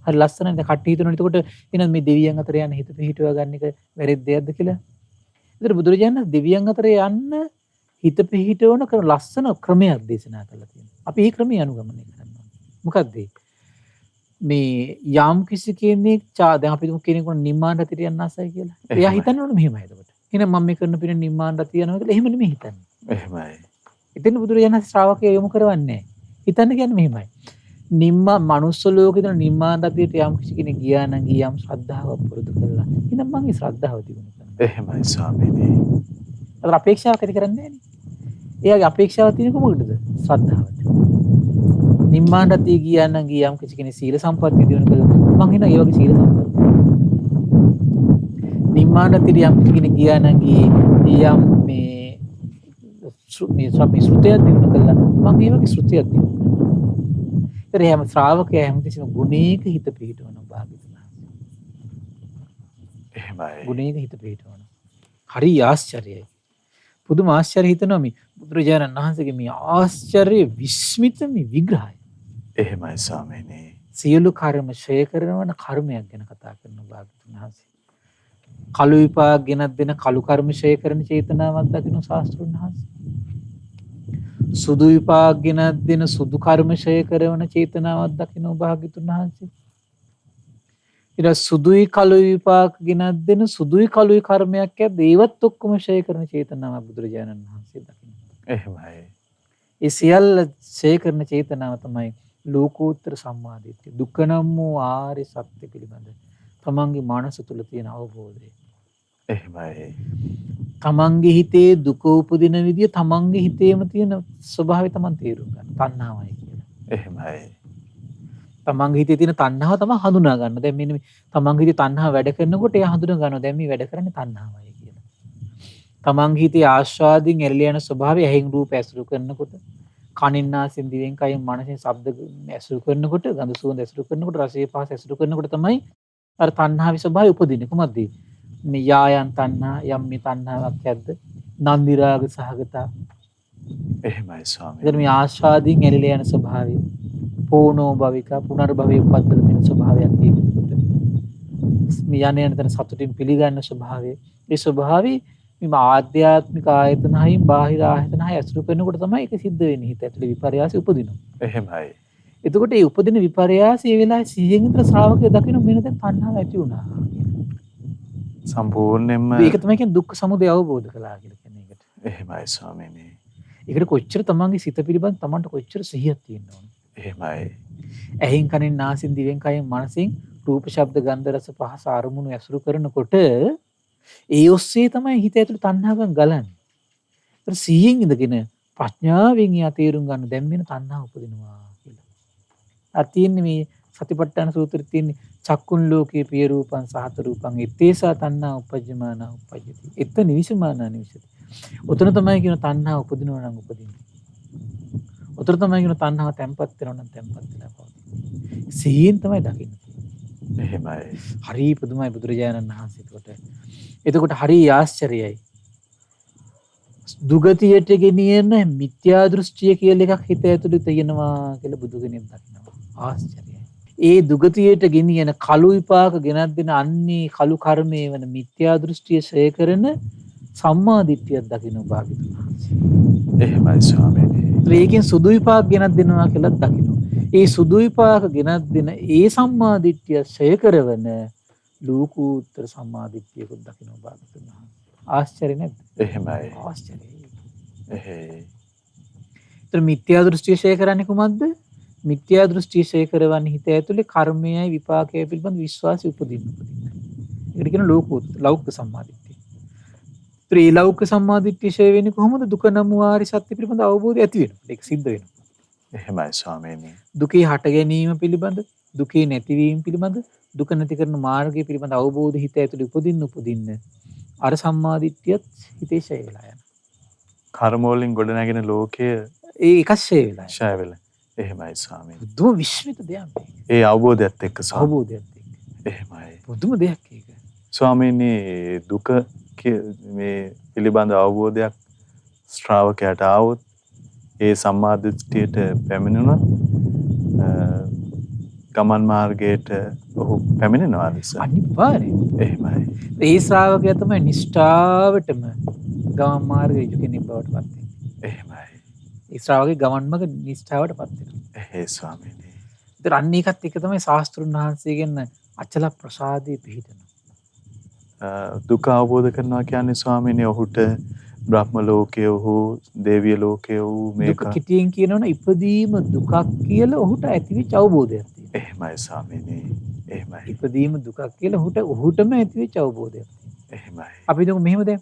හරි ලස්සනයි. දැන් කට්ටිය හිතනවා එතකොට එහෙනම් මේ දෙවියන් අතර යන හිත පිහිටුවා ගන්න එක වැරද්ද දෙයක්ද කියලා. ඒතර බුදුරජාණන් දෙවියන් අතර යන්න හිත පිහිටවන කරන ලස්සන ක්‍රමයක් දේශනා කළා තියෙනවා. අපි මේ ක්‍රමය අනුගමනය කරන්න ඕනේ. මොකද්ද මේ යම් කිසි කෙනෙක් දැන් අපි කෙනෙකුට නිම්මාන රතියට යන්න ආසයි කියලා. එයා හිතන්නේ මෙහෙමයි එතකොට. එහෙනම් මම මේ කරන පින නිම්මාන රතිය යනවා කියලා එහෙම නෙමෙයි හිතන්නේ. එහෙමයි. එතන බුදුරජාණන් ශ්‍රාවකය යොමු කරවන්නේ නැහැ. හිතන්න කියන්නේ මෙහෙමයි. මනුස්ස ලෝකේ ඉඳන් නිම්මාන රතියට යම් කිසි කෙනෙක් ගියා නම් ගියම් ශ්‍රද්ධාව පුරුදු කළා. එහෙනම් මං ඒ ශ්‍රද්ධාව දිනු කරනවා. එහෙමයි ස්වාමීනි. අර අපේක්ෂාවක් ඇති කරන්නේ නැහැ නේ. එයාගේ අපේක්ෂාව තියෙන කොහොමදද? ශ්‍රද්ධාවට. නිම්මාන රතිය ගියා නම් ගියම් කිසි කෙනෙක් සීල සම්පatti දිනු කළා. මං හිනා ඒ වගේ සීල සම්පatti. නිම්මාන රතිය යම් කිසි කෙනෙක් ගියා නම් ගියේ යම් මේ ශ්‍රුතියක් දිනු කළා. මං ඒ වගේ ශ්‍රුතියක් දිනු කරනවා. හැම ශ්‍රාවකයා හැමතිස්සෙම ගුණයක හිත පිහිටවන භාග්‍යවතුන් වහන්සේ. එහෙමයි. ගුණයක හිත පිහිටවන. හරි ආශ්චර්යයි. පුදුම ආශ්චර්ය හිතනවා මේ බුදුරජාණන් වහන්සේගේ මේ ආශ්චර්ය විස්මිත මේ විග්‍රහය. එහෙමයි ස්වාමීනි. සියලු කර්ම ඡය කරන කර්මයක් ගැන කතා කරන භාග්‍යවතුන් වහන්සේ. කළු විපාක ගෙනත් දෙන කළු කර්ම ඡය කරන චේතනාවක් දකින්න ශාස්ත්‍රුන් වහන්සේ. සුදු විපාක ගෙනත් දෙන සුදු කර්ම ඡය කරන චේතනාවක් දකින්න භාග්‍යවතුන් වහන්සේ. ඊට සුදුයි කළුයි විපාක ගෙනත් දෙන සුදුයි කළුයි කර්මයක් ඒවත් ඔක්කොම ඡය කරන චේතනාවක් බුදුරජාණන් වහන්සේ දකින්න. එහෙමයි. ඒ සියල්ල ඡය කරන චේතනාව තමයි ලෝකෝත්තර සම්මාදිට්ඨිය. දුක්ඛ නම් වූ ආර්ය සත්‍ය පිළිබඳ තමන්ගේ මනස තුල තියෙන අවබෝධය. එහෙමයි. තමන්ගේ හිතේ දුක උපදින විදිය තමන්ගේ හිතේම තියෙන ස්වභාවය තමන් තේරුම් ගන්න. තණ්හාවයි කියලා. එහෙමයි. තමන්ගේ හිතේ තියෙන තණ්හාව තමයි හඳුනා ගන්න. දැන් මෙන්න තමන්ගේ හිතේ තණ්හාව වැඩ කරනකොට එයා හඳුනා ගන්නවා දැන් මේ වැඩ කරන්නේ තණ්හාවයි කියලා. තමන්ගේ හිතේ ආස්වාදින් එරළි යන ස්වභාවය ඇහෙන් රූප ඇසුරු කරනකොට, කනින් නාසයෙන් දිවෙන් කයින් මනසෙන් ශබ්ද ඇසුරු කරනකොට, ගඳ සුවඳ ඇසුරු කරනකොට, රසය පහස ඇසුරු කරනකොට තමයි අර තණ්හාවේ ස්වභාවය උපදින්නේ. කොහොමද? මේ යායන් තණ්හා යම් මේ තණ්හාවක් ඇද්ද? නන්දි රාග සහගත. එහෙමයි ස්වාමීනි. එතන මේ ආස්වාදින් එරළි යන ස්වභාවය පෝනෝ භවික පුනර්භවයේ උපද්දන තියෙන ස්වභාවයක් තියෙනකොට මේ යන තන සතුටින් පිළිගන්න ස්වභාවය ඒ ස්වභාවය මේ ආධ්‍යාත්මික ආයතන හයින් බාහිර ආයතන හය ඇසුරු කරනකොට තමයි ඒක සිද්ධ වෙන්නේ. හිත ඇතුලේ විපර්යාසය උපදිනවා. එහෙමයි. එතකොට මේ උපදින විපර්යාසය ඒ වෙලාවේ සිහියෙන් ඉතර ශ්‍රාවකය දකින්න මෙන්න දැන් තණ්හාව ඇති වුණා. සම්පූර්ණයෙන්ම ඒක තමයි කියන්නේ දුක්ඛ සමුදය අවබෝධ කළා කියලා කියන්නේ ඒකට. එහෙමයි ස්වාමීනි. ඒකට කොච්චර තමන්ගේ සිත පිළිබඳ තමන්ට කොච්චර සිහියක් තියෙන්න ඕනද? එහෙමයි. ඇහෙන් කනෙන් නාසයෙන් දිවෙන් කයෙන් මනසින් රූප ශබ්ද ගන්ධ රස පහස අරමුණු ඇසුරු කරනකොට ඒ ඔස්සේ තමයි හිත ඇතුළේ තණ්හාවෙන් ගලන්නේ. ඒත් සිහියෙන් ඉඳගෙන ප්‍රඥාවෙන් යා තේරුම් ගන්න දැන් වෙන තණ්හාව උපදිනවා කියලා. අර තියෙන්නේ මේ සතිපට්ඨාන සූත්‍රයේ තියෙන්නේ චක්කුන් ලෝකේ පිය රූපං සහත රූපං ඉත්තේසා තණ්හා උපජ්ජමාන උපජ්ජති. එත නිවිසමාන නිවිසති. උතන තමයි කියන තණ්හාව උපදිනවා නම් උපදින්නේ. උතර තමයි කියන තණ්හාව තැම්පත් වෙනවා නම් තැම්පත් වෙලා පවතින. සිහියෙන් තමයි දකින්නේ. එහෙමයි. හරි පුදුමයි බුදුරජාණන් වහන්සේට. එතකොට හරි ආශ්චර්යයි. දුගතියට ගෙනියන මිත්‍යා දෘෂ්ටිය කියලා එකක් හිත ඇතුළේ තියෙනවා කියලා බුදු කෙනෙක් දකිනවා. ආශ්චර්යයි. ඒ දුගතියට ගෙනියන කළු විපාක ගෙනත් දෙන අන්නේ කළු කර්මයේ වන මිත්‍යා දෘෂ්ටිය ඡය කරන සම්මා දිට්ඨියක් දකින්න භාග්‍යතුන් වහන්සේ. එහෙමයි ස්වාමීනි. ඒකෙන් සුදු විපාක ගෙනත් දෙනවා කියලා දකින්න. ඒ සුදු විපාක ගෙනත් දෙන ඒ සම්මා දිට්ඨිය ඡය කරවන ලෝකෝත්තර සම්මා දිට්ඨියකුත් දකින්න භාග්‍යතුන් වහන්සේ. ආශ්චර්ය නැද්ද? එහෙමයි. ආශ්චර්යයි. එහෙයි. ඒතර මිත්‍යා දෘෂ්ටිය ඡය කරන්නේ කොහොමද? මිත්‍යා දෘෂ්ටිය ඡය කරවන්නේ හිත ඇතුලේ කර්මයයි විපාකයයි පිළිබඳ විශ්වාසය උපදින්න. ඒකට කියන ලෞකික සම්මාදිට්ඨිය. ත්‍රිලෞකික සම්මාදිට්ඨිය ඡය වෙන්නේ කොහොමද? දුක නම් ආරි සත්‍ය පිළිබඳ අවබෝධය ඇති වෙනවා. ඒක සිද්ධ වෙනවා. එහෙමයි ස්වාමීනි. දුකේ හට ගැනීම පිළිබඳ, දුකේ නැතිවීම පිළිබඳ, දුක නැති කරන මාර්ගය පිළිබඳ අවබෝධය හිත ඇතුලේ උපදින්න අර සම්මාදිට්ඨියත් හිතේ ඡය වෙලා යනවා. කර්ම වලින් ගොඩනැගෙන ලෝකය ඒ එකක් ඡය වෙලා. ඡය වෙලා. එහෙමයි ස්වාමීනි. බුදුම විශ්මිත දෙයක් මේක. ඒ අවබෝධයත් එක්ක අවබෝධයත් එක්ක. එහෙමයි. බුදුම දෙයක් ඒක. ස්වාමීනි දුක මේ පිළිබඳ අවබෝධයක් ශ්‍රාවකයාට ආවොත් ඒ සම්මා දිට්ඨියට පැමිණුණොත් ගමන් මාර්ගයට ඔහු පැමිණෙනවාද? අනිවාර්යයෙන්. එහෙමයි. ඒ ශ්‍රාවකයා තමයි නිෂ්ඨාවටම ගමන් මාර්ගයේ කෙනෙක් බවට පත් වෙන්නේ. එහෙමයි. ඒ ශ්‍රාවකේ ගමන් මාර්ග නිෂ්ඨාවට පත් වෙනවා. එහෙයි ස්වාමීනි. ඒතර අන්න ඒකත් එක තමයි ශාස්ත්‍රුන් වහන්සේගෙන් අචල ප්‍රසාදේ පිහිටන. දුක අවබෝධ කරනවා කියන්නේ ස්වාමීනි ඔහුට බ්‍රහ්ම ලෝකයේ හෝ දේවිය ලෝකයේ වූ මේක දුක කිටියෙන් කියනවනේ ඉපදීම දුකක් කියලා ඔහුට ඇතිවෙච්ච අවබෝධයක් තියෙනවා. එහෙමයි ස්වාමීනි. එහෙමයි. ඉපදීම දුකක් කියලා ඔහුටම ඇතිවෙච්ච අවබෝධයක් තියෙනවා. එහෙමයි. අපි හිතමු මෙහෙම දැන්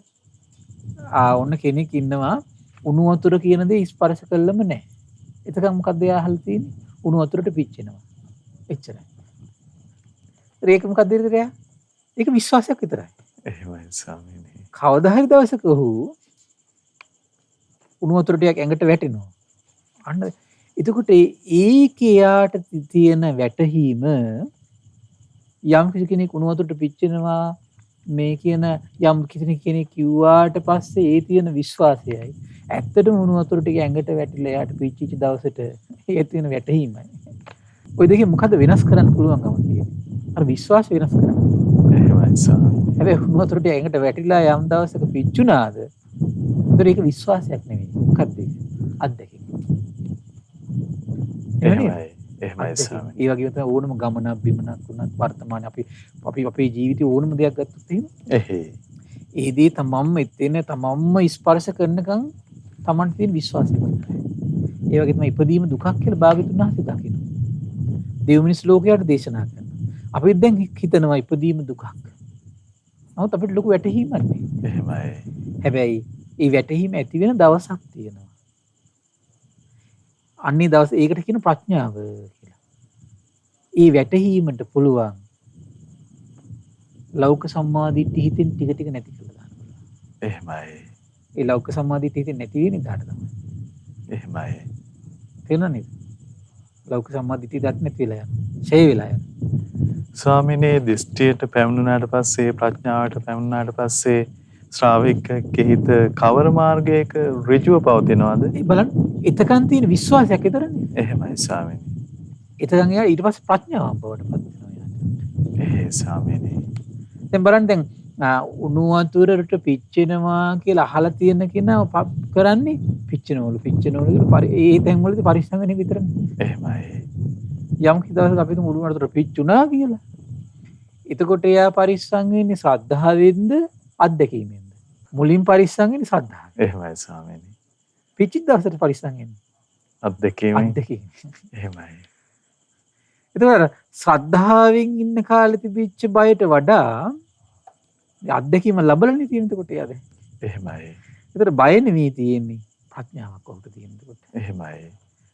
ඔන්න කෙනෙක් ඉන්නවා උණු වතුර කියන දේ ස්පර්ශ කළම නැහැ. එතකන් මොකද්ද එයා අහලා තියෙන්නේ? උණු වතුරට පිච්චෙනවා. එච්චරයි. ඒක මොකද්ද ඉතින්? ඒක විශ්වාසයක් විතරයි. එහෙමයි ස්වාමීනි. කවදා හරි දවසක ඔහු උණු වතුර ටිකක් ඇඟට වැටෙනවා. අන්න එතකොට ඒකේ යාට තියෙන වැටහීම යම් කෙනෙක් උණු වතුරට පිච්චෙනවා මේ කියන යම් කෙනෙක් කිව්වාට පස්සේ ඒ තියෙන විශ්වාසයයි ඇත්තටම උණු වතුර ටික ඇඟට වැටිලා යාට පිච්චිච්ච දවසට ඒ තියෙන වැටහීමයි. ওই දෙකේ මොකද වෙනස් කරන්න පුළුවන්කම තියෙන්නේ? අර විශ්වාසය වෙනස් කරන්න. එහෙමයි ස්වාමීනි. හැබැයි උණු වතුර ටික ඇඟට වැටිලා යම් දවසක පිච්චුණාද? ඒක විශ්වාසයක් නෙවෙයි. මොකක්ද ඒක? අත්දැකීම. එහෙමයි. එහෙමයි ස්වාමීනි. ඒ වගේම තමයි ඕනම ගමනක් බිමනක් වුණත් වර්තමානයේ අපි අපේ ජීවිතේ ඕනම දෙයක් ගත්තොත් එහෙම එහේ. ඒ දේ තමන්ම එතන තමන්ම ස්පර්ශ කරනකම් තමන්ට තියෙන විශ්වාසය. ඒ වගේ තමයි ඉපදීම දුකක් කියලා භාග්‍යතුන් වහන්සේ දකිනවා. දෙව් මිනිස් ලෝකයට දේශනා කරනවා. අපි දැන් හිතනවා ඉපදීම දුකක්. නමුත් අපිට ලොකු වැටහීමක් නේ. එහෙමයි. හැබැයි ඒ වැටහීම ඇති වෙන දවසක් තියෙනවා. අන්නේ දවස ඒකට කියන ප්‍රඥාව කියලා. ඒ වැටහීමට පුළුවන් ලෞක සම්මාදිට්ඨි හිතෙන් ටික ටික නැති කරලා දාන්න පුළුවන්. එහෙමයි. ඒ ලෞක සම්මාදිට්ඨි හිතෙන් නැති වෙන්නේ ඊට තමයි. එහෙමයි. තේරුණා නේද? ලෞක සම්මාදිට්ඨි දත් නැති වෙලා යනවා. ඡය වෙලා යනවා. ස්වාමීනි දිස්ත්‍රියට පැමිණුණාට පස්සේ ප්‍රඥාවට පැමිණුණාට පස්සේ ශ්‍රාවකෙක්ගේ හිත කවර මාර්ගයක ඍජුව පවතිනවද? ඒ බලන්න එතකන් තියෙන විශ්වාසයක් විතරනේ. එහෙමයි ස්වාමීනි. එතකන් එයා ඊට පස්සේ ප්‍රඥාවක් බවට පත් වෙනවා. එහෙයි ස්වාමීනි. දැන් බලන්න දැන් උණු වතුරට පිච්චෙනවා කියලා අහලා තියෙන කෙනා කරන්නේ පිච්චෙනවලු කියලා ඒ තැන් වලදී පරිස්සම් වෙන විතරනේ. එහෙමයි. යම් කිදවසක අපි උණු වතුර පිච්චුණා කියලා. එතකොට එයා පරිස්සම් වෙන්නේ ශ්‍රද්ධාවෙන්ද අත්දැකීමෙන්ද? මුලින් පරිස්සම් වෙන්නේ ශ්‍රද්ධාවෙන්. එහෙමයි ස්වාමීනි. පිච්චිච්ච දවසට පරිස්සම් වෙන්නේ අත්දැකීමෙන්. අත්දැකීම. එහෙමයි. එතකොට ශ්‍රද්ධාවෙන් ඉන්න කාලේ තිබිච්ච බයට වඩා අත්දැකීම ලැබලනේ තියෙන එතකොට යාද. එහෙමයි. ඒතර බය නෙමෙයි තියෙන්නේ ප්‍රඥාවක් ඔහුට තියෙන එතකොට. එහෙමයි.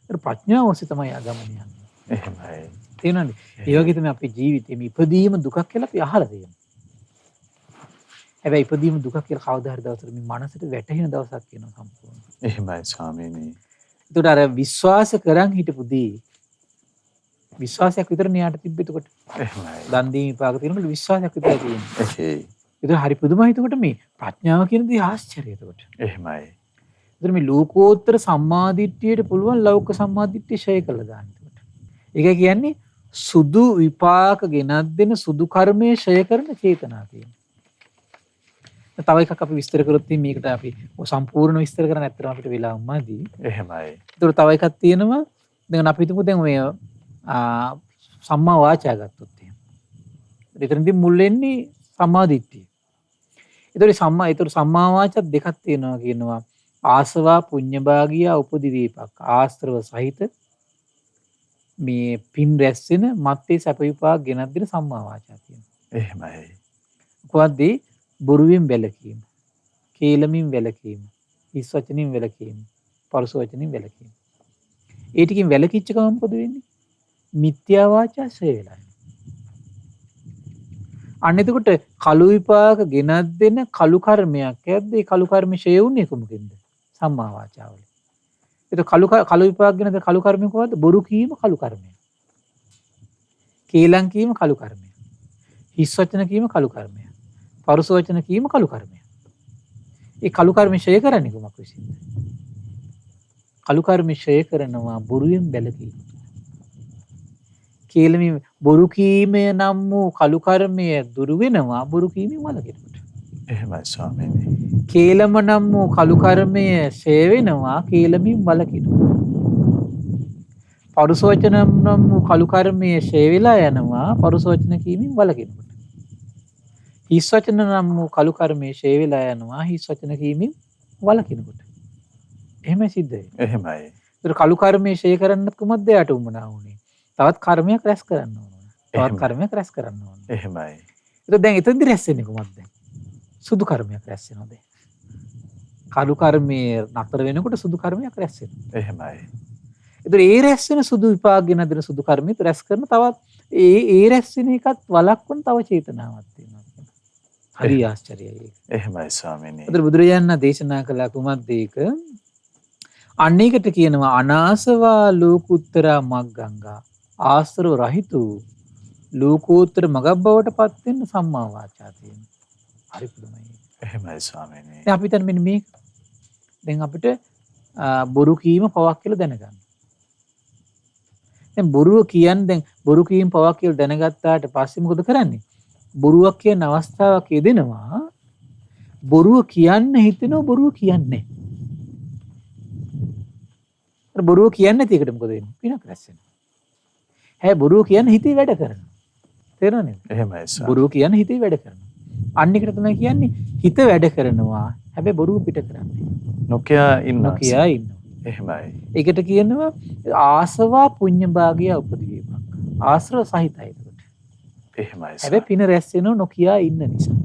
ඒතර ප්‍රඥාව ඔස්සේ තමයි ආගමන යන්නේ. එහෙමයි. තේරෙනවද? ඒ වගේ තමයි අපේ ජීවිතේ මේ ඉපදීම දුකක් කියලා අපි අහලා තියෙනවා. හැබැයි ඉපදීම දුකක් කියලා කවදා හරි දවසක මේ මනසට වැටහෙන දවසක් එනවා සම්පූර්ණ. එහෙමයි ස්වාමීනි. ඒතර අර විශ්වාස කරන් හිටපු දේ විශ්වාසයක් විතරනේ යාට තිබ්බේ එතකොට. එහෙමයි. දන් දීම විපාක තියෙනකොට විශ්වාසයක් විතරයි තියෙන්නේ. එහෙයි. ඒක හරි පුදුමයි. එතකොට මේ ප්‍රඥාව කියන දේ ආශ්චර්යයි එතකොට. එහෙමයි. ඒතර මේ ලෝකෝත්තර සම්මාදිට්ඨියට පුළුවන් ලෞකික සම්මාදිට්ඨිය ෂය කළා දාන්න එතකොට. ඒක කියන්නේ සුදු විපාක ගෙනත් දෙන සුදු කර්මයේ ෂය කරන චේතනා තියෙනවා. තව එකක් අපි විස්තර කරොත් මේකට අපි සම්පූර්ණ විස්තර කරන්න ඇත්තටම අපිට වෙලා උම්මාදී. එහෙමයි. ඒතර තව එකක් තියෙනවා. දැන් අපි හිතමු දැන් මේ සම්මා වාචා ගත්තොත් එහෙම. එතනදී මුල් වෙන්නේ සම්මාදිට්ඨිය. ඒතර සම්මා වාචා දෙකක් තියෙනවා කියනවා. ආසවා පුඤ්ඤභාගිය උපදි වේපක්. ආශ්‍රව සහිත මේ පින් රැස් වෙන මත්තේ සැප විපාක ගෙනත් දෙන සම්මා වාචා තියෙනවා. එහෙමයි. කොහොමද? බොරුවෙන් වැළකීම, කේලමින් වැළකීම, හිස් වචනින් වැළකීම, පරුස වචනින් වැළකීම. ඒ ටිකෙන් වැළකීච්ච ගමන් මොකද වෙන්නේ? මිත්‍යා වාචා ෂය වෙලා යනවා. අන්න එතකොට කළු විපාක ගෙනත් දෙන කළු කර්මයක් ඇද්ද? ඒ කළු කර්ම ෂය වුනේ කොමකින්ද? සම්මා වාචාවල. ඒක කළු විපාක ගෙනද කළු කර්මය කොහොමද? බොරු කීම කළු කර්මය. කේලම් කීම කළු කර්මය. හිස් වචන කීම කළු කර්මය. පරුස වචන කීම කළු කර්මය. ඒ කළු කර්ම ෂය කරන්නේ කොමක් විසින්ද? කළු කර්ම ෂය කරනවා බොරුවෙන් බැලකීම. කේලමී බොරු කීමේ නම් වූ කළු කර්මය දුරු වෙනවා බොරු කීමෙන් වළකිනකොට. එහෙමයි ස්වාමීනි. කේලම නම් වූ කළු කර්මය ෂය වෙනවා කේලමින් වළකිනකොට. පරුස වචන නම් වූ කළු කර්මය ෂය වෙලා යනවා පරුස වචන කීමෙන් වළකිනකොට. හිස් වචන නම් වූ කළු කර්මය ෂය වෙලා යනවා හිස් වචන කීමෙන් වලකිනකොට. එහෙම සිද්ධ වෙනවා. එහෙමයි. ඒතර කළු කර්මයේ ෂේ කරන්න කුමක්ද යට උමනා වුනේ? තවත් කර්මයක් රැස් කරන්න ඕන. තවත් කර්මයක් රැස් කරන්න ඕන. එහෙමයි. ඒතර දැන් එතෙන්දි රැස් වෙන්නේ කුමක්ද? සුදු කර්මයක් රැස් වෙනවා දැන්. කළු කර්මයේ නතර වෙනකොට සුදු කර්මයක් රැස් වෙනවා. එහෙමයි. ඒතර ඒ රැස් වෙන සුදු විපාක ගෙන දෙන සුදු කර්මිත රැස් කරන තවත් ඒ රැස් වෙන එකත් වළක්වන තව චේතනාවක් තියෙනවා. හරි ආශ්චර්යයි ඒක. එහෙමයි ස්වාමීනි. ඒතර බුදුරජාණන් දේශනා කළ කුමක්ද ඒක? අනේකට කියනවා අනාසවා ලෝකුත්තරා මග්ගංගා ආශ්‍රව රහිත වූ ලෝකෝත්තර මගක් බවට පත් වෙන්න සම්මා වාචා තියෙනවා. හරි පුදුමයි. එහෙමයි ස්වාමීනි. දැන් අපි දැන් මෙන්න මේක දැන් අපිට බොරු කීම පවක් කියලා දැනගන්න. දැන් බොරුව කියන්නේ දැන් බොරු කීම පවක් කියලා දැනගත්තාට පස්සේ මොකද කරන්නේ? බොරුවක් කියන අවස්ථාවක් යෙදෙනවා. බොරුව කියන්න හිතෙනවා බොරුව කියන්නේ. බොරුව කියන්නේ නැති එකට මොකද වෙන්නේ? පිනක් රැස් වෙනවා. හැබැයි බොරුව කියන්නේ හිතේ වැඩ කරනවා. තේරෙනවද? එහෙමයි ස්වාමීනි. බොරුව කියන්නේ හිතේ වැඩ කරනවා. අන්න එකට තමයි කියන්නේ හිත වැඩ කරනවා. හැබැයි බොරුව පිට කරන්නේ. නොකියා ඉන්නවා. නොකියා ඉන්නවා. එහෙමයි. ඒකට කියනවා ආසවා පුඤ්ඤ භාගය උපදීවීමක්. ආශ්‍රව සහිතයි ඒකට. එහෙමයි. හැබැයි පින රැස් වෙනව නොකියා ඉන්න නිසා.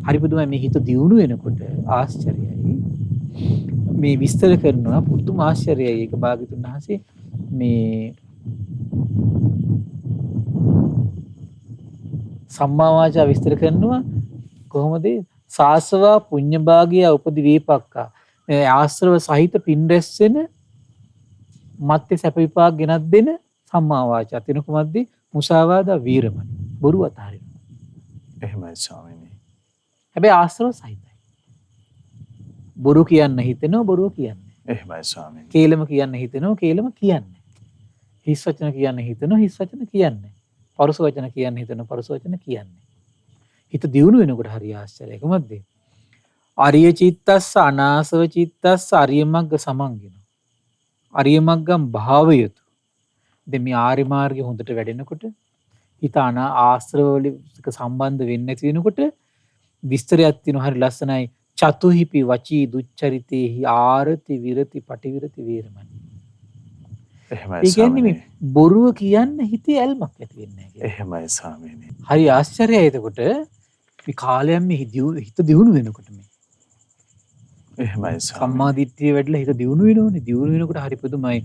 හරි පුදුමයි මේ හිත දියුණු වෙනකොට ආශ්චර්යයි. මේ විස්තර කරනවා පුදුම ආශ්චර්යයි. ඒක භාග්‍යතුන් වහන්සේ මේ සම්මා වාචා විස්තර කරනවා කොහොමද? සාසවා පුඤ්ඤ භාගය උපදි වේපක්කා. මේ ආශ්‍රව සහිත පින් රැස් වෙන මත්තේ සැප විපාක ගෙනත් දෙන සම්මා වාචා. තින කුමක්ද? මුසාවාදා වීරමණි. බොරු අතහරිනවා. එහෙමයි ස්වාමීනි. හැබැයි ආශ්‍රව සහිතයි. බොරු කියන්න හිතෙනවා බොරුව කියන්නේ. එහෙමයි ස්වාමීනි. කේලම කියන්න හිතෙනවා කේලම කියන්නේ. හිස් වචන කියන්න හිතෙනවා හිස් වචන කියන්නේ. පරුස වචන කියන්න හිතෙනවා පරුස වචන කියන්නේ. හිත දියුණු වෙනකොට හරි ආශ්චර්යයි. කොහොමද? අරිය චිත්තස්ස අනාසව චිත්තස්ස අරිය මග්ග සමන්ගෙන. අරිය මග්ගම් භාවයතු. දැන් මේ ආර්ය මාර්ගය හොඳට වැඩෙනකොට හිත ආශ්‍රව වලික සම්බන්ධ වෙන්නේ නැති වෙනකොට විස්තරයක් තියෙනවා හරි ලස්සනයි. චතුහිපි වචී දුච්චරිතේහි ආරති විරති පටිවිරති වේරමණී. එහෙමයි ඒ කියන්නේ ස්වාමීනි. මේ බොරුව කියන්න හිතේ ඇල්මක් ඇති වෙන්නේ නැහැ. එහෙමයි ස්වාමීනි. හරි ආශ්චර්යයි. එතකොට මේ කාලයන් මේ හිත දියුණු වෙනකොට මේ එහෙමයි ස්වාමීනි. සම්මා දිට්ඨිය වැඩිලා හිත දියුණු වෙනෝනේ. දියුණු වෙනකොට හරි පුදුමයි.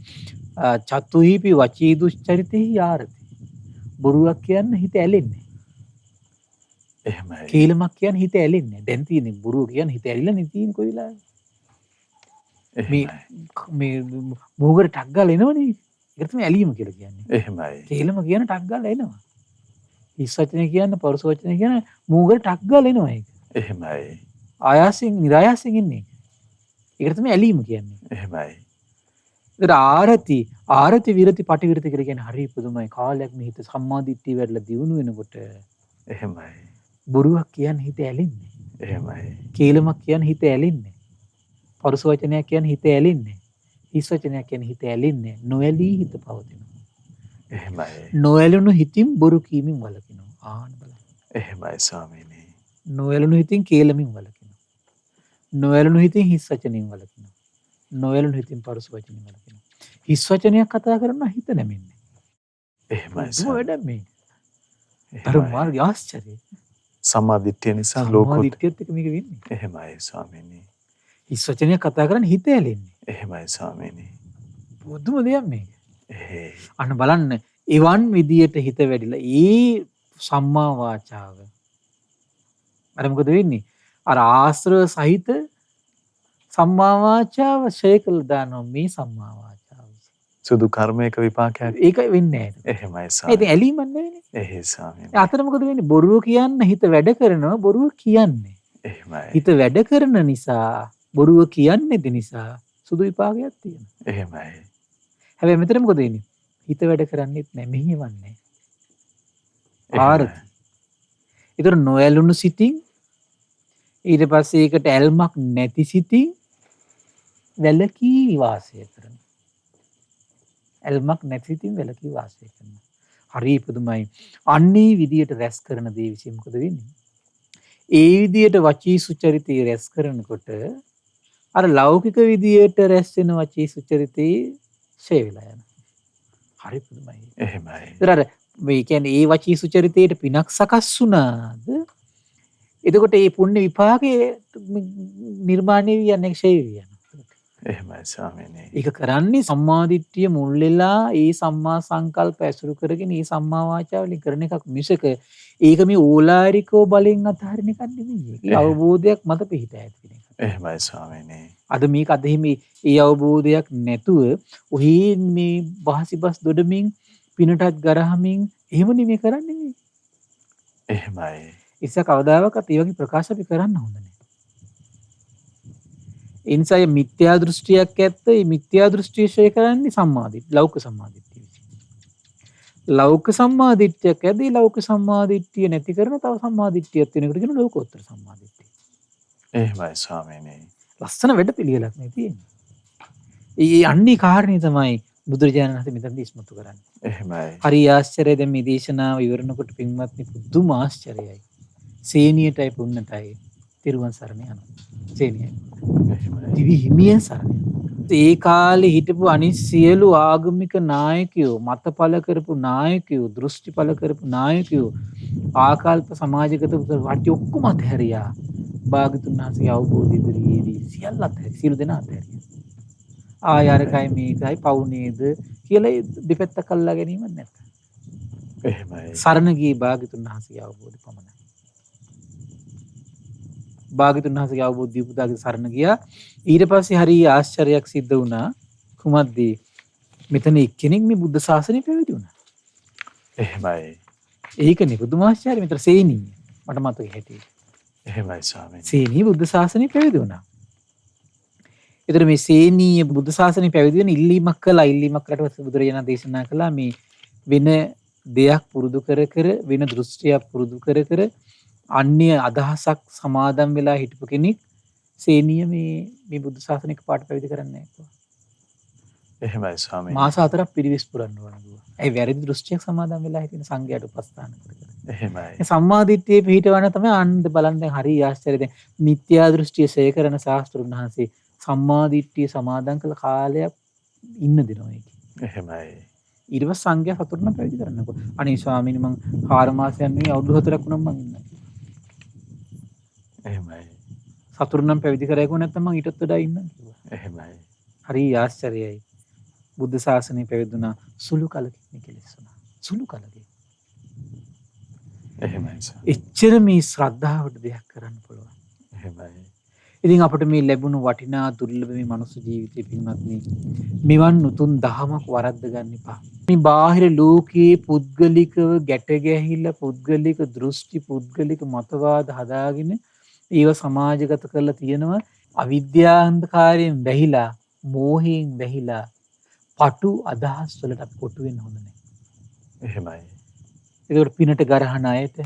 චතුහිපි වචී දුච්චරිතේහි ආරති. බොරුවක් කියන්න හිත ඇලෙන්නේ. එහෙමයි. කේලමක් කියන්න හිත ඇලෙන්නේ. දැන් තියෙන්නේ බොරුව කියන්න හිත ඇලිලා නේ තියෙන්නේ කොයි වෙලාවෙ. මේ මේ මොහොකට ටක් ගාලා එනවනේ. ඒකට තමයි ඇලීම කියලා කියන්නේ. එහෙමයි. කේලම කියන ටක් ගාලා එනවා. හිස් වචනේ කියන්න පරුස වචනේ කියන මොහොකට ටක් ගාලා එනවා ඒක. එහෙමයි. ආයාසයෙන් නිරායාසයෙන් ඉන්නේ. ඒකට තමයි ඇලීම කියන්නේ. එහෙමයි. ඒතර ආරති විරති පටිවිරති කියලා කියන්නේ හරි පුදුමයි. කාලයක් මේ හිත සම්මාදිට්ඨිය වැඩිලා දියුණු වෙනකොට එහෙමයි. බොරුවක් කියන්නේ හිත ඇලෙන්නේ. එහෙමයි. කේලමක් කියන්නේ හිත ඇලෙන්නේ. පරුස වචනයක් කියන්නේ හිත ඇලෙන්නේ. හිස් වචනයක් කියන්නේ හිත ඇලෙන්නේ. නොඇලී හිත පවතිනවා. එහෙමයි. නොඇලුණු හිතින් බොරු කීමෙන් වළකිනවා. ආන්න බලන්න. එහෙමයි ස්වාමීනි. නොඇලුණු හිතින් කේලමින් වළකිනවා. නොඇලුණු හිතින් හිස් වචනෙන් වළකිනවා. නොඇලුණු හිතින් පරුස වචනෙන් වළකිනවා. හිස් වචනයක් කතා කරනවා හිත නැමෙන්නේ. එහෙමයි දුම ස්වාමීනි. වැඩක් මේ. ධර්ම මාර්ගය ආශ්චර්යයි. සමාධිත්‍ය නිසා ලෝකෝත්තර. සම්මාදිට්ඨියත් එක මේක වෙන්නේ. එහෙමයි ස්වාමීනි. හිස් වචනයක් කතා කරන්නේ හිත ඇලෙන්නේ. එහෙමයි ස්වාමීනි. බුදුම දෙයක් මේක. එහෙයි. අන්න බලන්න එවන් විදියට හිත වැඩිලා ඒ සම්මා වාචාව අර මොකද වෙන්නේ? අර ආශ්‍රව සහිත සම්මා වාචාව ෂේ කළ දානවා මේ සම්මා වාචාව. සුදු කර්මයක විපාකයක්. ඒක වෙන්නේ නැහැ. එහෙමයි ඒ ස්වාමීනි. ඉතින් ඇලීමක් නැහැනේ. එහෙයි ස්වාමීනි. අතන මොකද වෙන්නේ? බොරුව කියන්න හිත වැඩ කරනවා බොරුව කියන්නේ. එහෙමයි. හිත වැඩ කරන නිසා බොරුව කියන්නේ නිසා සුදු විපාකයක් තියෙනවා. එහෙමයි. හැබැයි මෙතන මොකද වෙන්නේ? හිත වැඩ කරන්නේත් නැහැ මෙහෙවන්නේ. ආරති. ඒතර නොඇලුණු සිතින් ඊට පස්සේ ඒකට ඇල්මක් නැති සිතින් වැලකී වාසය කරන. ඇල්මක් නැති සිතින් වැලකී වාසය කරන. හරි පුදුමයි. අන්නේ විදියට රැස් කරන දේ විසින් මොකද වෙන්නේ? ඒ විදියට වචී සුචරිතය රැස් කරනකොට අර ලෞකික විදියට රැස් වෙන වචී සුචරිතේ ෂේ වෙලා යනවා. හරි පුදුමයි. එහෙමයි. ඒතර අර මේ කියන්නේ ඒ වචී සුචරිතේට පිනක් සකස් වුණාද? එතකොට මේ පුණ්‍ය විපාකයේ නිර්මාණය වියන්නේ ෂේ වියනවා. එහෙමයි ස්වාමීනි. ඒක කරන්නේ සම්මාදිට්ඨිය මුල් වෙලා ඒ සම්මා සංකල්ප ඇසුරු කරගෙන මේ සම්මා වාචා වලින් කරන එකක් මිසක ඒක මේ ඕලාරිකෝ බලෙන් අතහරින එකක් නෙමෙයි. ඒක අවබෝධයක් මත පිහිටා ඇති වෙන එකක්. එහෙමයි ස්වාමීනි. අද මේක අද හිමි ඒ අවබෝධයක් නැතුව ඔහි මේ වාසිබස් දොඩමින් පිනටත් ගරහමින් එහෙම නෙමෙයි කරන්නේ මේ. එහෙමයි. ඉස්ස කවදාවත් ඒ වගේ ප්‍රකාශ අපි කරන්න හොඳ නැහැ. ඒ නිසා මේ මිත්‍යා දෘෂ්ටියක් ඇත්ත. මේ මිත්‍යා දෘෂ්ටිය ෂේ කරන්නේ සම්මාදිට්ඨිය, ලෞක සම්මාදිට්ඨිය. ලෞක සම්මාදිට්ඨියක් ඇදී ලෞක සම්මාදිට්ඨිය නැති කරන තව සම්මාදිට්ඨියක් වෙනකොට කියන ලෝකෝත්තර සම්මාදිට්ඨිය. එහෙමයි ස්වාමීනි. ලස්සන වැඩ පිළිවෙලක් නේ තියෙන්නේ. ඒ අන්නේ කාරණේ තමයි බුදුරජාණන් වහන්සේ මෙතනදී ඉස්මතු කරන්නේ. එහෙමයි. හරි ආශ්චර්යයි. දැන් මේ දේශනාව ඉවරනකොට පින්වත්නි පුදුම ආශ්චර්යයි. සේනියටයි පුන්නටයි තිරුවන් සරණ යනවා. සේනියයි. එහෙමයි. දිවි හිමියෙන් සරණ යනවා. ඒ කාලේ හිටපු අනිත් සියලු ආගමික නායකයෝ, මතපල කරපු නායකයෝ, දෘෂ්ටිපල කරපු නායකයෝ, ආකල්ප සමාජගත වටි ඔක්කොම අතහැරියා. භාග්‍යතුන් වහන්සේගේ අවබෝධ ඉදිරියේදී සියල්ල අතහැරියා. සියලු දෙනා අතහැරියා. ආයරකයි මේකයි පව් නේද කියලා දෙපැත්ත කල්ලා ගැනීමක් නැත. එහෙමයි. සරණ ගියේ භාග්‍යතුන් වහන්සේගේ අවබෝධය පමණයි. භාග්‍යතුන් වහන්සේගේ අවබෝධ දීපු දාගේ සරණ ගියා. ඊට පස්සේ හරි ආශ්චර්යයක් සිද්ධ වුණා. කුමක්දී? මෙතන එක්කෙනෙක් මේ බුද්ධ ශාසනය පැවිදි වුණා. එහෙමයි. ඒකනේ පුදුම ආශ්චර්යය. මෙතන සේනී මට මතකයි හැටියට. එහෙමයි ස්වාමීනි. සේනී බුද්ධ ශාසනය පැවිදි වුණා. ඒතර මේ සේනීය බුද්ධ ශාසනය පැවිදි වෙන ඉල්ලීමක් කළා. ඉල්ලීමක් කළාට පස්සේ බුදුරජාණන් දේශනා කළා මේ වෙන දෙයක් පුරුදු කර කර වෙන දෘෂ්ටියක් පුරුදු කර කර අන්‍ය අදහසක් සමාදම් වෙලා හිටපු කෙනෙක් සේනීය මේ බුද්ධ ශාසනික පාඩ පැවිදි කරන්නේ නැහැ. එහෙමයි ස්වාමීනි. මාස 4ක් පිරිවිස් පුරන්න ඕන කිව්වා. ඒ වැරදි දෘෂ්ටියක් සමාදම් වෙලා හිටින සංඝයාට උපස්ථාන කරගෙන. එහෙමයි. මේ සම්මාදිට්ඨියේ පිහිටවන තමයි අන්න බලන්න දැන් හරි ආශ්චර්යයි. දැන් මිත්‍යා දෘෂ්ටිය ශේය කරන ශාස්ත්‍රුන් වහන්සේ සම්මාදිට්ඨිය සමාදම් කළ කාලයක් ඉන්න දෙනවා ඒකේ. එහෙමයි. ඊට පස්සේ සංඝයා සතුටුනම් පැවිදි කරන්නකො. අනේ ස්වාමීනි මං 4 මාසයක් නෙවෙයි අවුරුදු 4ක් වුණා මං ඉන්නවා. එහෙමයි. සතුටුනම් පැවිදි කරේකෝ නැත්නම් මං ඊටත් වඩා ඉන්නම් කිව්වා. එහෙමයි. හරි ආශ්චර්යයි. බුද්ධ ශාසනය පැවිදුණා සුළු කලකින් කෙලෙස් වුණා. සුළු කලකින්. එහෙමයි. එච්චර මේ ශ්‍රද්ධාවට දෙයක් කරන්න පුළුවන්. එහෙමයි. ඉතින් අපිට මේ ලැබුණු වටිනා දුර්ලභ මේ මනුස්ස ජීවිතේ පින්වත්නි මෙවන් උතුම් දහමක් වරද්ද ගන්න එපා. මේ බාහිර ලෝකයේ පුද්ගලිකව ගැට ගැහිලා පුද්ගලික දෘෂ්ටි පුද්ගලික මතවාද හදාගෙන ඒව සමාජගත කරලා තියෙනවා අවිද්‍යාන්ධකාරයෙන් වැහිලා මෝහයෙන් වැහිලා පටු අදහස් වලට අපි කොටු වෙන්න හොඳ නැහැ. එහෙමයි. ඒකට පිනට ගරහන අයට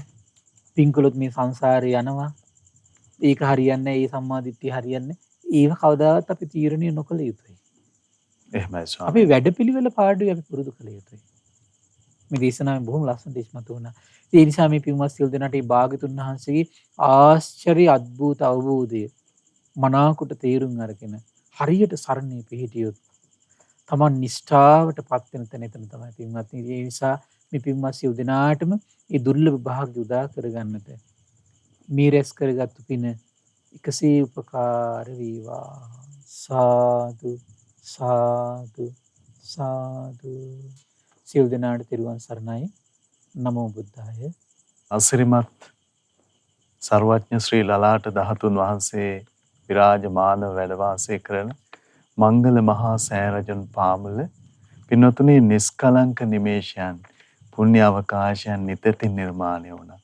පින් කළොත් මේ සංසාරේ යනවා. ඒක හරියන්නේ නැහැ. ඒ සම්මාදිට්ඨිය හරියන්නේ. ඒව කවදාවත් අපි තීරණය නොකළ යුතුයි. එහෙමයි ස්වාමීනි. අපි වැඩපිළිවෙල පාඩුවේ අපි පුරුදු කළ යුතුයි. මේ දේශනාවෙන් බොහොම ලස්සනට ඉස්මතු වුණා. ඒ නිසා මේ පින්වත් සියලු දෙනාට මේ භාග්‍යතුන් වහන්සේගේ ආශ්චර්ය අద్భుත අවබෝධය මනාකොට තේරුම් අරගෙන හරියට සරණේ පිහිටියොත් තමන් නිෂ්ඨාවටපත් වෙන තැන එතන තමයි පින්වත්නි. ඒ නිසා මේ පින්වත් සියලු දෙනාටම මේ දුර්ලභ භාග්‍ය උදා කරගන්නට මේ රැස් කරගත්තු පින එකසේ උපකාර වේවා. සාදු සාදු සාදු. සියලු දෙනාට තෙරුවන් සරණයි. නමෝ බුද්ධාය. අසිරිමත් සර්වඥ ශ්‍රී ලලාට ධාතුන් වහන්සේ විරාජමාන වැඩ වාසය කරන මංගල මහා සෑරජුන් පාමුල පින්වතුනි නිස්කලංක නිමේෂයන් පුණ්‍ය අවකාශයන් නිතතින් නිර්මාණය වුණා.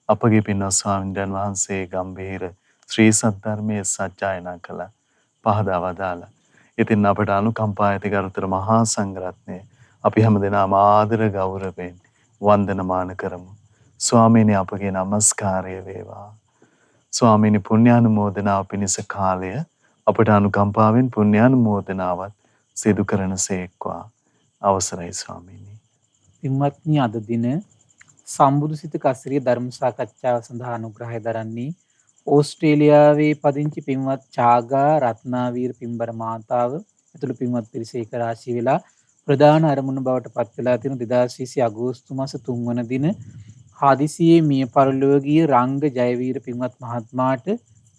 අපගේ පින්වත් ස්වාමීන් වහන්සේ ගම්භීර ශ්‍රී සද්ධර්මයේ සත්‍යයනා කළ පහදා වදාලා. ඉතින් අපට අනුකම්පා ඇති ගරුතර මහා සංඝරත්නය අපි හැමදෙනාම ආදර ගෞරවයෙන් වන්දනමාන කරමු. ස්වාමීනි අපගේ নমස්කාරය වේවා. ස්වාමීනි පුණ්‍යානුමෝදනාව පිණිස කාලය අපට අනුකම්පාවෙන් පුණ්‍යානුමෝදනාවත් සිදු කරන සේක්වා. අවසරයි ස්වාමීනි. පින්වත්නි අද දින සම්බුදු සිත කස්රිය ධර්ම සාකච්ඡාව සඳහා අනුග්‍රහය දරන්නේ ඕස්ට්‍රේලියාවේ පදිංචි පින්වත් චාගා රත්නාවීර පින්බර මාතාව ඇතුළු පින්වත් පිරිස එක රාශී වෙලා ප්‍රධාන අරමුණ බවට පත් වෙලා තියෙන 2020 අගෝස්තු මාස 3 වන දින හදිසියේ මිය පරලොව ගිය රංග ජයවීර පින්වත් මහත්මයාට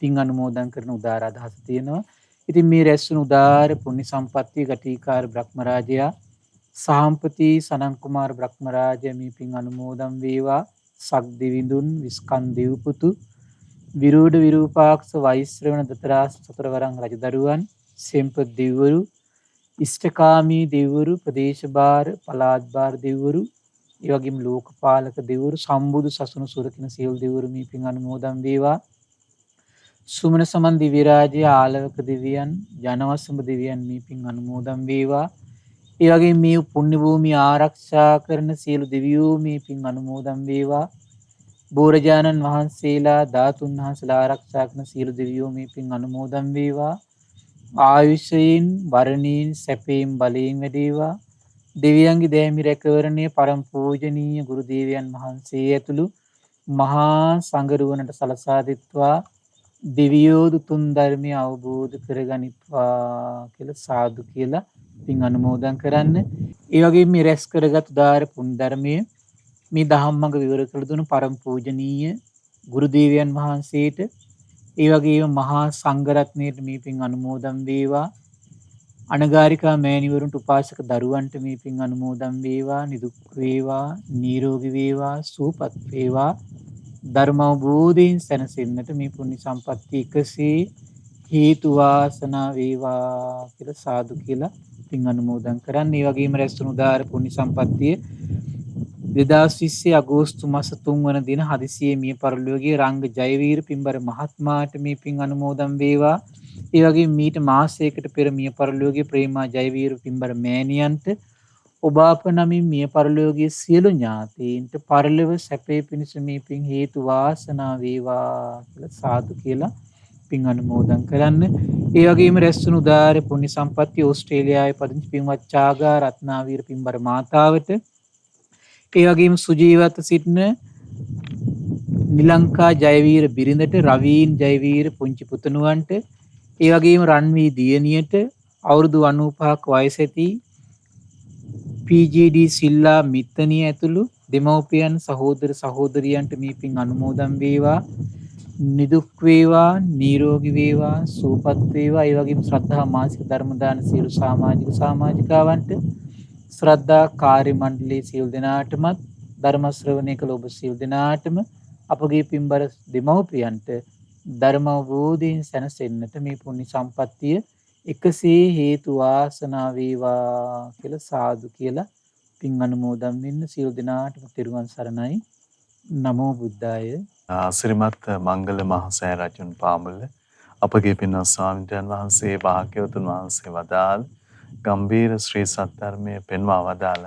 පින් අනුමෝදන් කරන උදාර අදහස තියෙනවා. ඉතින් මේ රැස්වුණු උදාර පුණ්‍ය සම්පත්තිය ගටිකාර බ්‍රහ්මරාජයා සාම්පති සනන් කුමාර බ්‍රහ්මරාජයා මේ පින් අනුමෝදන් වේවා. සක් දෙවිඳුන් විස්කන් දෙව්පුතු විරූඩ විරූපාක්ෂ වෛශ්‍රවණ දතරාස් සතරවරන් රජදරුවන් සෙම්පත් දෙවිවරු ඉෂ්ඨකාමී දෙවිවරු ප්‍රදේශභාර පළාත් භාර දෙවිවරු ඒ වගේම ලෝකපාලක දෙවිවරු සම්බුදු සසුන සුරකින සියලු දෙවිවරු මේ පින් අනුමෝදන් වේවා. සුමන සමන් දිව්‍ය රාජ්‍ය ආලවක දෙවියන් ජනවසඹ දෙවියන් මේ පින් අනුමෝදන් වේවා. ඒ වගේම මේ පුණ්‍ය භූමිය ආරක්ෂා කරන සියලු දෙවියෝ මේ පින් අනුමෝදන් වේවා. බෝරජානන් වහන්සේලා ධාතුන් වහන්සේලා ආරක්ෂා කරන සියලු දෙවියෝ මේ පින් අනුමෝදන් වේවා. ආයුෂයෙන් වරණීන් සැපයෙන් බලයෙන් වැඩේවා. දෙවියන්ගේ දෑමි රැකවරණය පරම පූජනීය ගුරු දේවයන් වහන්සේ ඇතුළු මහා සංඝරුවනට සලසා දෙත්වා දෙවියෝ දුතුන් ධර්මය අවබෝධ කරගනිත්වා කියලා සාදු කියලා පින් අනුමෝදන් කරන්න. ඒ වගේම මේ රැස් කරගත් උදාර පුණ්‍ය ධර්මයේ මේ දහම්මඟ විවර කළ දුණු පරම පූජනීය ගුරු දේවයන් වහන්සේට ඒ වගේම මහා සංඝරත්නයට මේ පින් අනුමෝදන් වේවා. අනගාരികා මෑණිවරුන්ට උපාසක දරුවන්ට මේ පින් අනුමෝදන් වේවා. නිදුක් වේවා, නිරෝගී වේවා, සුවපත් වේවා. ධර්ම අවබෝධයෙන් සැනසෙන්නට මේ පුණ්‍ය සම්පත්තිය එකසේ හේතු වාසනා වේවා කියලා සාදු කියලා පින් අනුමෝදන් කරන්න. ඒ වගේම රැස්වුණු උදාර පුණ්‍ය සම්පත්තිය 2020 අගෝස්තු මාස 3 වන දින හදිසියේ මිය පරලොව ගිය රංග ජයවීර පින්බර මහත්මයාට මේ පින් අනුමෝදන් වේවා. ඒ වගේම මීට මාසයකට පෙර මිය පරලොව ගිය ප්‍රේමා ජයවීර පින්බර මෑණියන්ට ඔබ අප නමින් මිය පරලොව ගිය සියලු ඥාතීන්ට පරලොව සැපේ පිණිස මේ පින් හේතු වාසනා වේවා කියලා සාදු කියලා පින් අනුමෝදන් කරන්න. ඒ වගේම රැස්වුණු උදාර පුණ්‍ය සම්පත්තිය ඕස්ට්‍රේලියාවේ පදිංචි පින්වත් චාගා රත්නාවීර පින්බර මාතාවට ඒ වගේම සුජීවත්ව සිටින නිලංකා ජයවීර බිරිඳට රවීන් ජයවීර පුංචි පුතණුවන්ට ඒ වගේම රන්වී දියණියට අවුරුදු 95ක වයස ඇති PGD සිල්ලා මිත්තනිය ඇතුළු දෙමව්පියන් සහෝදර සහෝදරියන්ට මේ පින් අනුමෝදන් වේවා. නිදුක් වේවා, නිරෝගී වේවා, සුවපත් වේවා. ඒ වගේම ශ්‍රද්ධා මාසික ධර්ම දාන සියලු සමාජික සමාජිකාවන්ට ශ්‍රද්ධා කාර්ය මණ්ඩලයේ සියලු දෙනාටමත් ධර්ම ශ්‍රවණය කළ ඔබ සියලු දෙනාටම අපගේ පින්බර දෙමව්පියන්ට ධර්ම අවබෝධයෙන් සැනසෙන්නට මේ පුණ්‍ය සම්පත්තිය එකසේ හේතු වාසනා වේවා කියලා සාදු කියලා පින් අනුමෝදන් වෙන්න සියලු දෙනාටම තෙරුවන් සරණයි. නමෝ බුද්දාය. ආශිර්මත් මංගල මහසෑය රජුන් පාමුල අපගේ පින්වත් ස්වාමීන් වහන්සේ භාග්‍යවතුන් වහන්සේ වදාළ ගම්බීර ශ්‍රී සත්‍යධර්මයේ පෙන්වා වදාළ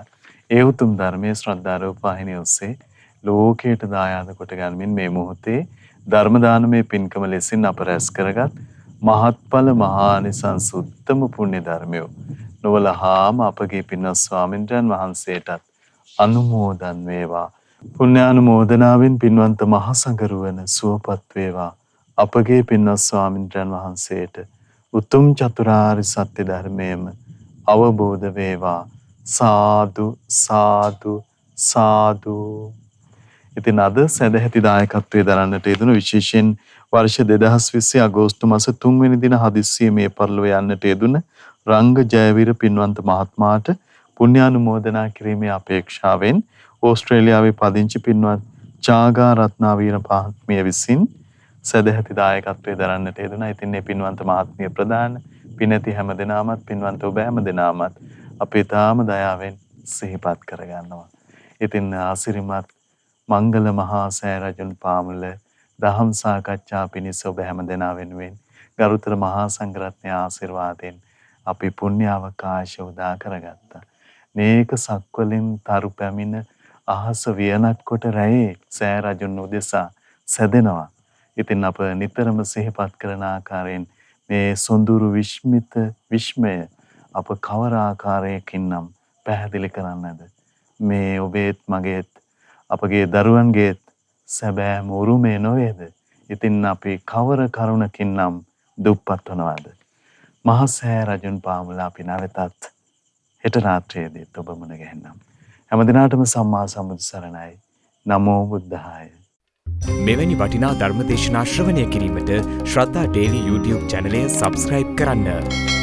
ඒ උතුම් ධර්මයේ ශ්‍රද්ධා රූපවාහිනිය ඔස්සේ ලෝකයට දායාද කොට ගනිමින් මේ මොහොතේ ධර්ම දානමය පින්කම ලෙසින් අප රැස් කරගත් මහත්ඵල මහානිසංස උත්තම පුණ්‍ය ධර්මය නොවලහාම අපගේ පින්වත් ස්වාමීන් වහන්සේටත් අනුමෝදන් වේවා. පුණ්‍යානුමෝදනාවෙන් පින්වන්ත මහා සංඝරුවන සුවපත් වේවා. අපගේ පින්වත් ස්වාමීන් වහන්සේට උතුම් චතුරාර්ය සත්‍ය ධර්මයේම අවබෝධ වේවා. සාදු සාදු සාදු. ඉතින් අද සදැහැති දායකත්වයේ දරන්නට යෙදුණු විශේෂයෙන් වර්ෂ 2020 අගෝස්තු මාස 3 වෙනි දින හදිස්සියේ මේ පරිලෝක යන්නට යෙදුණ රංග ජයවීර පින්වන්ත මහත්මයාට පුණ්‍යානුමෝදනා කිරීමේ අපේක්ෂාවෙන් ඕස්ට්‍රේලියාවේ පදිංචි පින්වත් චාගා රත්නාවීර මහත්මිය විසින් සදැහැති දායකත්වයේ දරන්නට යෙදුණා. ඉතින් මේ පින්වන්ත මහත්මිය ප්‍රදාන පිනැති හැම දෙනාමත් පින්වන්ත ඔබ හැම දෙනාමත් අපේ තාම දයාවෙන් සිහිපත් කරගන්නවා. ඉතින් ආශිර්වාද මංගල මහා සෑය රජුන් පාමුල දහම් සාකච්ඡා පිණිස ඔබ හැම දෙනා වෙනුවෙන් ගරුතර මහා සංඝරත්නයේ ආශිර්වාදයෙන් අපි පුණ්‍ය අවකාශ උදා කරගත්තා. මේක සක්වලින් තරු පැමිණ අහස වියනක් කොට රැයේ සෑය රජුන් උදෙසා සැදෙනවා. ඉතින් අප නිතරම සිහිපත් කරන ආකාරයෙන් මේ සොඳුරු විස්මිත විස්මය අප කවර ආකාරයකින්නම් පැහැදිලි කරන්නද? මේ ඔබේත් මගේත් අපගේ දරුවන්ගේත් සැබෑම උරුමය නොවේද? ඉතින් අපි කවර කරුණකින් නම් දුප්පත් වනවාද? මහසෑ රජුන් පාමුලා අපි නැවතත් හෙට රාත්‍රියේදීත් ඔබ මුණ ගැහෙන්නම්. හැම දිනාටම සම්මා සම්බුදු සරණයි. නමෝ බුද්ධාය. මෙවැනි වටිනා ධර්මදේශනා ශ්‍රවණය කිරීමට ශ්‍රද්ධා ඩේලි YouTube චැනලය සබස්ක්‍රයිබ් කරන්න.